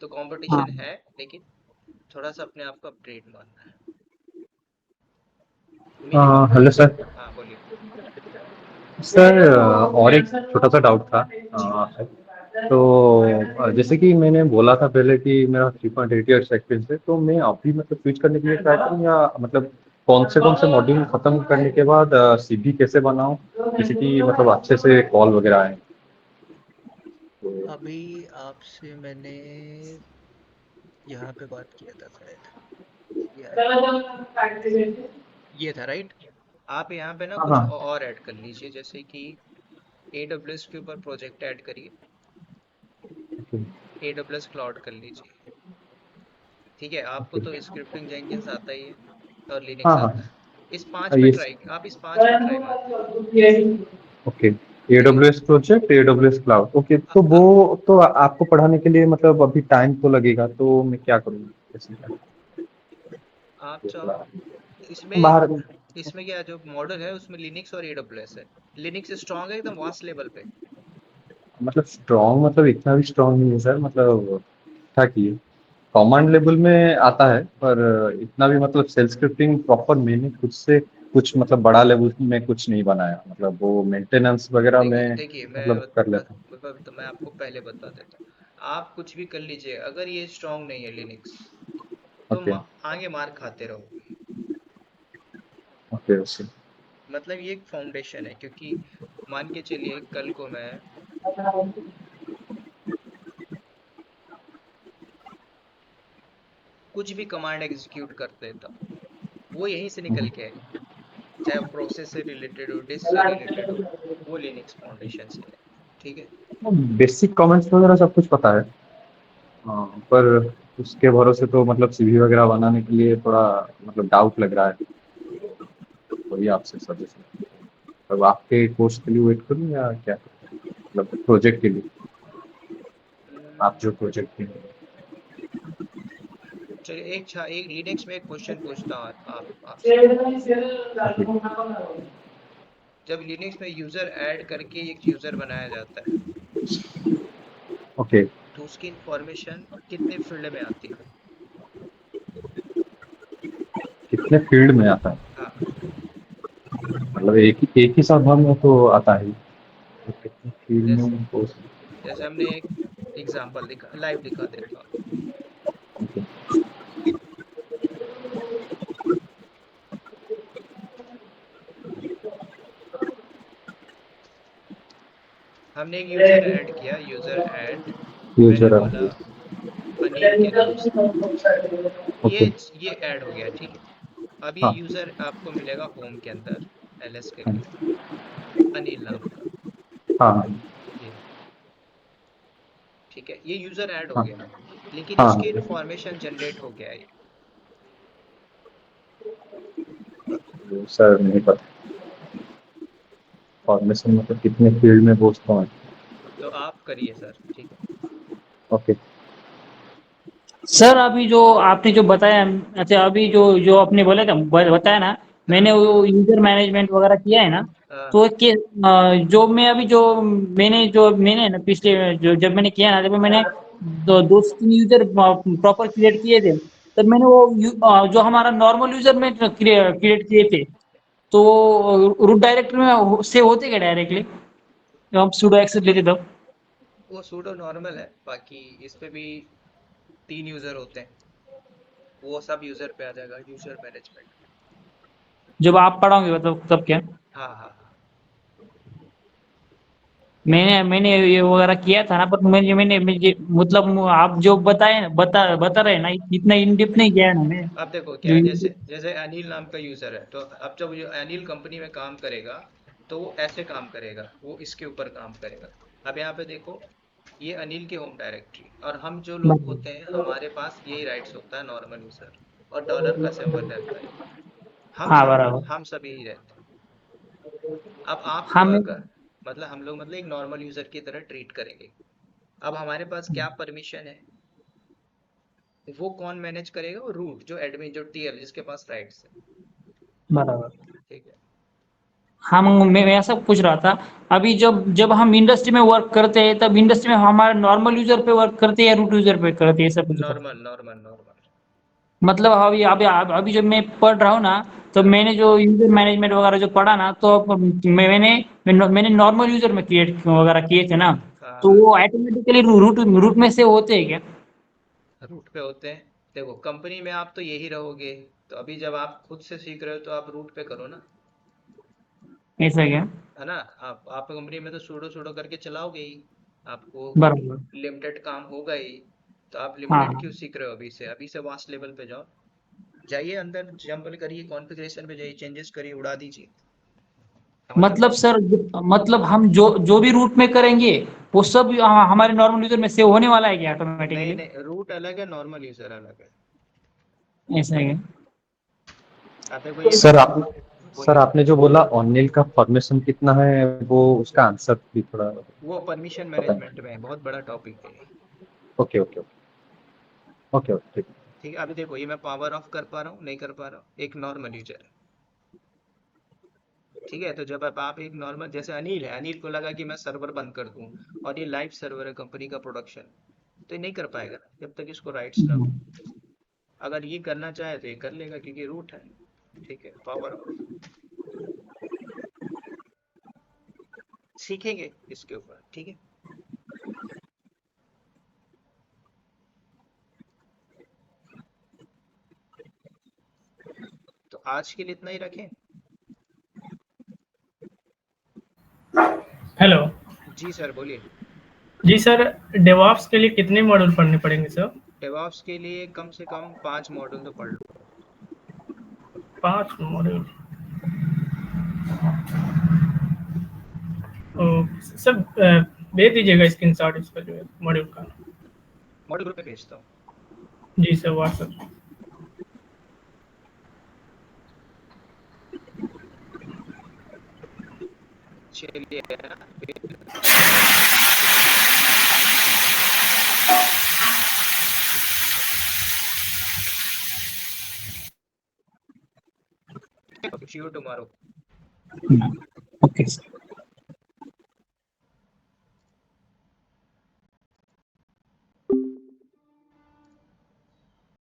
तो हाँ। कंपटीशन है, लेकिन थोड़ा सा अपने आप को अपग्रेड मानना है। Minimum hello sir. हाँ बोलिए। सर और एक छोटा सा डाउट था। जी तो जैसे कि मैंने बोला था पहले कि मेरा 3.8 ईयर्स एक्सपीरियंस है, तो मैं अभी मतलब स्विच करने के लिए ट्राई करूँ, या मतलब कौन से मॉड्यूल खत्म करने के बाद सीवी कैसे बनाऊं, जैसे कि मतलब अच्छे से कॉल वगैरह आए। तो अभी आपसे मैंने यहाँ पे बात किया था शायद, ये था राइट। आप यहाँ पे ना हाँ कुछ हाँ। और ऐड कर लीजिए, जैसे कि AWS के ऊपर प्रोजेक्ट ऐड करिए, AWS क्लाउड कर लीजिए। ठीक है, आपको तो स्क्रिप्टिंग जेंकिन्स आता ही है और लिनक्स हाँ हाँ। आता है। इस 5 पे ये ट्राई, आप इस 5 पे ट्राई मारिए। ओके। ठीक है। AWS project, AWS cloud, okay. आ, तो आ, वो तो आपको पढ़ाने के लिए मतलब अभी टाइम तो लगेगा, तो मैं क्या करूँ, कैसे क्या आप चाहो थोड़ा इसमें बाहर। इसमें क्या जो मॉडल है उसमें लिनक्स और AWS है। लिनक्स स्ट्रांग है एकदम वास्ट लेवल पे। मतलब स्ट्रॉन्ग, मतलब इतना भी स्ट्रॉन्ग नहीं है सर, मतलब था कि कमांड लेवल में आता है, पर इतना भी मतलब सेल स्क्रिप्टिंग प्रॉपर मैंने खुद से कुछ मतलब बड़ा लेवल में कुछ नहीं बनाया, मतलब वो मेंटेनेंस वगैरह देखिए में देखिए, मतलब कर लेता हूँ। तो मैं आपको पहले बता देता हूँ। आप कुछ भी कर लीजिए, अगर ये स्ट्रांग नहीं है लिनक्स, तो ओके आगे मार खाते रहोगे। Okay okay. मतलब ये एक फाउंडेशन है, क्योंकि मान के चलिए कल को मैं कुछ भी कमांड एग्जीक्यूट कर देता हूँ, वो यहीं से निकल के आएगी, चाहे वो प्रोसेस से रिलेटेड हो, डिस्क से रिलेटेड हो, वो लिनक्स फाउंडेशन से है। ठीक है। बेसिक कमेंट्स वगैरह सब कुछ पता है। हाँ, पर उसके भरोसे तो मतलब सीवी वगैरह बनाने के लिए थोड़ा मतलब डाउट लग रहा है, तो वही आपसे सजेशन। अब आपके कोर्स के लिए वेट करूँ या क्या, मतलब प्रोजेक्ट के लिए, आप जो प्रोजेक्ट के लिए। चलिए एक लिनक्स में एक क्वेश्चन पूछता हूँ आपसे। जब लिनक्स में यूजर ऐड करके एक यूजर बनाया जाता है, ओके। तो उसकी इंफॉर्मेशन कितने फील्ड में आती है? कितने फील्ड में आता है, हाँ, मतलब एक ही साथ में तो आता है, तो कितने फील्ड जैसे में तो। जैसे हमने एक एग्जांपल दिखा, लाइव दिखा देता हूँ। ओके हमने एक यूजर ऐड किया, यूजर ऐड, मैंने यूजर। बोला अनिल के नाम से, ये ओके। ये ऐड हो गया। ठीक है। अब ये हाँ यूजर आपको मिलेगा होम के अंदर, LS हाँ करके, अनिल नाम का, हाँ ये। ठीक है, ये यूजर ऐड हो हाँ गया, लेकिन हाँ इसकी हाँ। इंफॉर्मेशन जनरेट हो गया है। तो सर नहीं पता फॉर्मेशन मतलब कितने फील्ड में दोस्तों हैं। तो आप करिए सर। ठीक है। ओके। सर अभी जो आपने जो बताया, अच्छा अभी जो जो आपने बोला था बताया ना, मैंने हाँ वो यूजर मैनेजमेंट वगैरह किया है ना, हाँ तो जो मैं अभी जो मैंने ना पिछले जो जब मैंने किया ना, जब मैंने दो से तीन यूजर प्रॉपर क्रिएट किए थे, तब मैंने वो जो हमारा नॉर्मल यूजर में क्रिएट किए थे, तो रूट डायरेक्टरी में सेव होते क्या डायरेक्टली? जब हम sudo access लेते तब वो सूडो नॉर्मल है, बाकी इस पे भी 3 यूजर होते हैं, वो सब यूजर पे आ जाएगा, यूजर मैनेजमेंट। जब आप पढ़ाओगे तब क्या? हाँ हाँ हाँ। मैंने ये वगैरह किया था ना, पर मुझे मतलब आप जो बताए बता रहे हैं ना, इतना इन डेप्थ नहीं किया है ना मैं। अब देखो क्या जो है, जैसे जैसे अनिल नाम का यूजर है, तो अब जब ये अनिल कंपनी में काम करेगा तो वो ऐसे काम करेगा, वो इसके ऊपर काम करेगा। अब यहाँ पे देखो, ये अनिल की होम डायरेक्टरी, और हम जो लोग होते हैं हमारे पास यही राइट्स होता है नॉर्मल यूजर, और डॉलर का सिंबल रहता है, हाँ बराबर। हम सब यही रहते हैं। अब आपको हमें अगर मतलब हम लोग मतलब एक नॉर्मल यूजर की तरह ट्रीट करेंगे। अब हमारे पास क्या परमिशन है, वो कौन मैनेज करेगा, वो रूट जो एडमिन जो टीएल जिसके पास राइट्स है। बराबर। ठीक है। हम मैं ऐसा पूछ रहा था, अभी जब जब हम इंडस्ट्री में वर्क करते हैं तब इंडस्ट्री में हमारे नॉर्मल यूजर पे वर्क करते हैं या रूट यूजर पे करते हैं, ऐसा पूछ रहा था। Normal normal normal. मतलब अभी अभी अभी जब मैं पढ़ रहा हूँ ना, तो हाँ मैंने जो यूजर मैनेजमेंट वगैरह जो पढ़ा ना, तो मैंने नॉर्मल यूजर में क्रिएट वगैरह किए थे ना, हाँ तो हाँ। वो ऑटोमेटिकली रूट रूट में से होते हैं क्या? रूट पे होते हैं। देखो कंपनी में आप तो यही रहोगे, तो अभी जब आप खुद से सीख रहे हो तो आप रूट पे करो ना, ऐसा क्या? है ना। आप कंपनी में तो सूडो सूडो करके चलाओगे ही, आपको बराबर। लिमिटेड काम होगा ही, तो आप हाँ लिमिटेड हाँ। क्यों सीख रहे हो, अभी से वास्ट लेवल पे जाओ, जाइए अंदर जंप करिए, कॉन्फ़िगरेशन पे जाइए, चेंजेस करिए, उड़ा दीजिए। समझ रहे हो? मतलब सर, मतलब हम जो जो भी रूट में करेंगे वो सब हमारे नॉर्मल यूजर में सेव होने वाला है क्या नहीं ऑटोमेटिकली? नहीं, रूट अलग है, नॉर्मल यूजर अलग है। ऐसा है क्या? आप देखो ये मैं सर आप सर बोलिए। आपने जो बोला ऑनलाइन का फॉर्मेशन कितना है, वो उसका आंसर भी थोड़ा वो परमिशन बताएं। मैनेजमेंट में है, बहुत बड़ा टॉपिक है। Okay okay okay okay okay ठीक। ठीक है, अभी देखो ये मैं पावर ऑफ कर पा रहा हूँ, नहीं कर पा रहा हूँ, एक नॉर्मल यूजर है। ठीक है, तो जब अब आप एक नॉर्मल, जैसे अनिल है, अनिल को लगा कि मैं सर्वर बंद कर दूं, और ये लाइव सर्वर है कंपनी का प्रोडक्शन, तो ये नहीं कर पाएगा ना जब तक इसको राइट्स ना हो। अगर ये करना चाहे तो ये कर लेगा क्योंकि रूट है। ठीक है, पावर ऑफ। सीखेंगे इसके ऊपर, ठीक है। तो आज के लिए इतना ही रखें। हेलो। जी सर बोलिए। जी सर, डेवॉप्स के लिए कितने मॉड्यूल पढ़ने पड़ेंगे सर? डेवऑप्स के लिए कम से कम 5 मॉड्यूल तो पढ़ लो। 5 मॉड्यूल। तो सर भेज दीजिएगा स्क्रीनशॉट इसका जो है मॉड्यूल का। मॉड्यूल ग्रुप पे भेजता हूँ। जी सर, व्हाट्सएप। चलिए, सी यू टुमारो। Okay sir.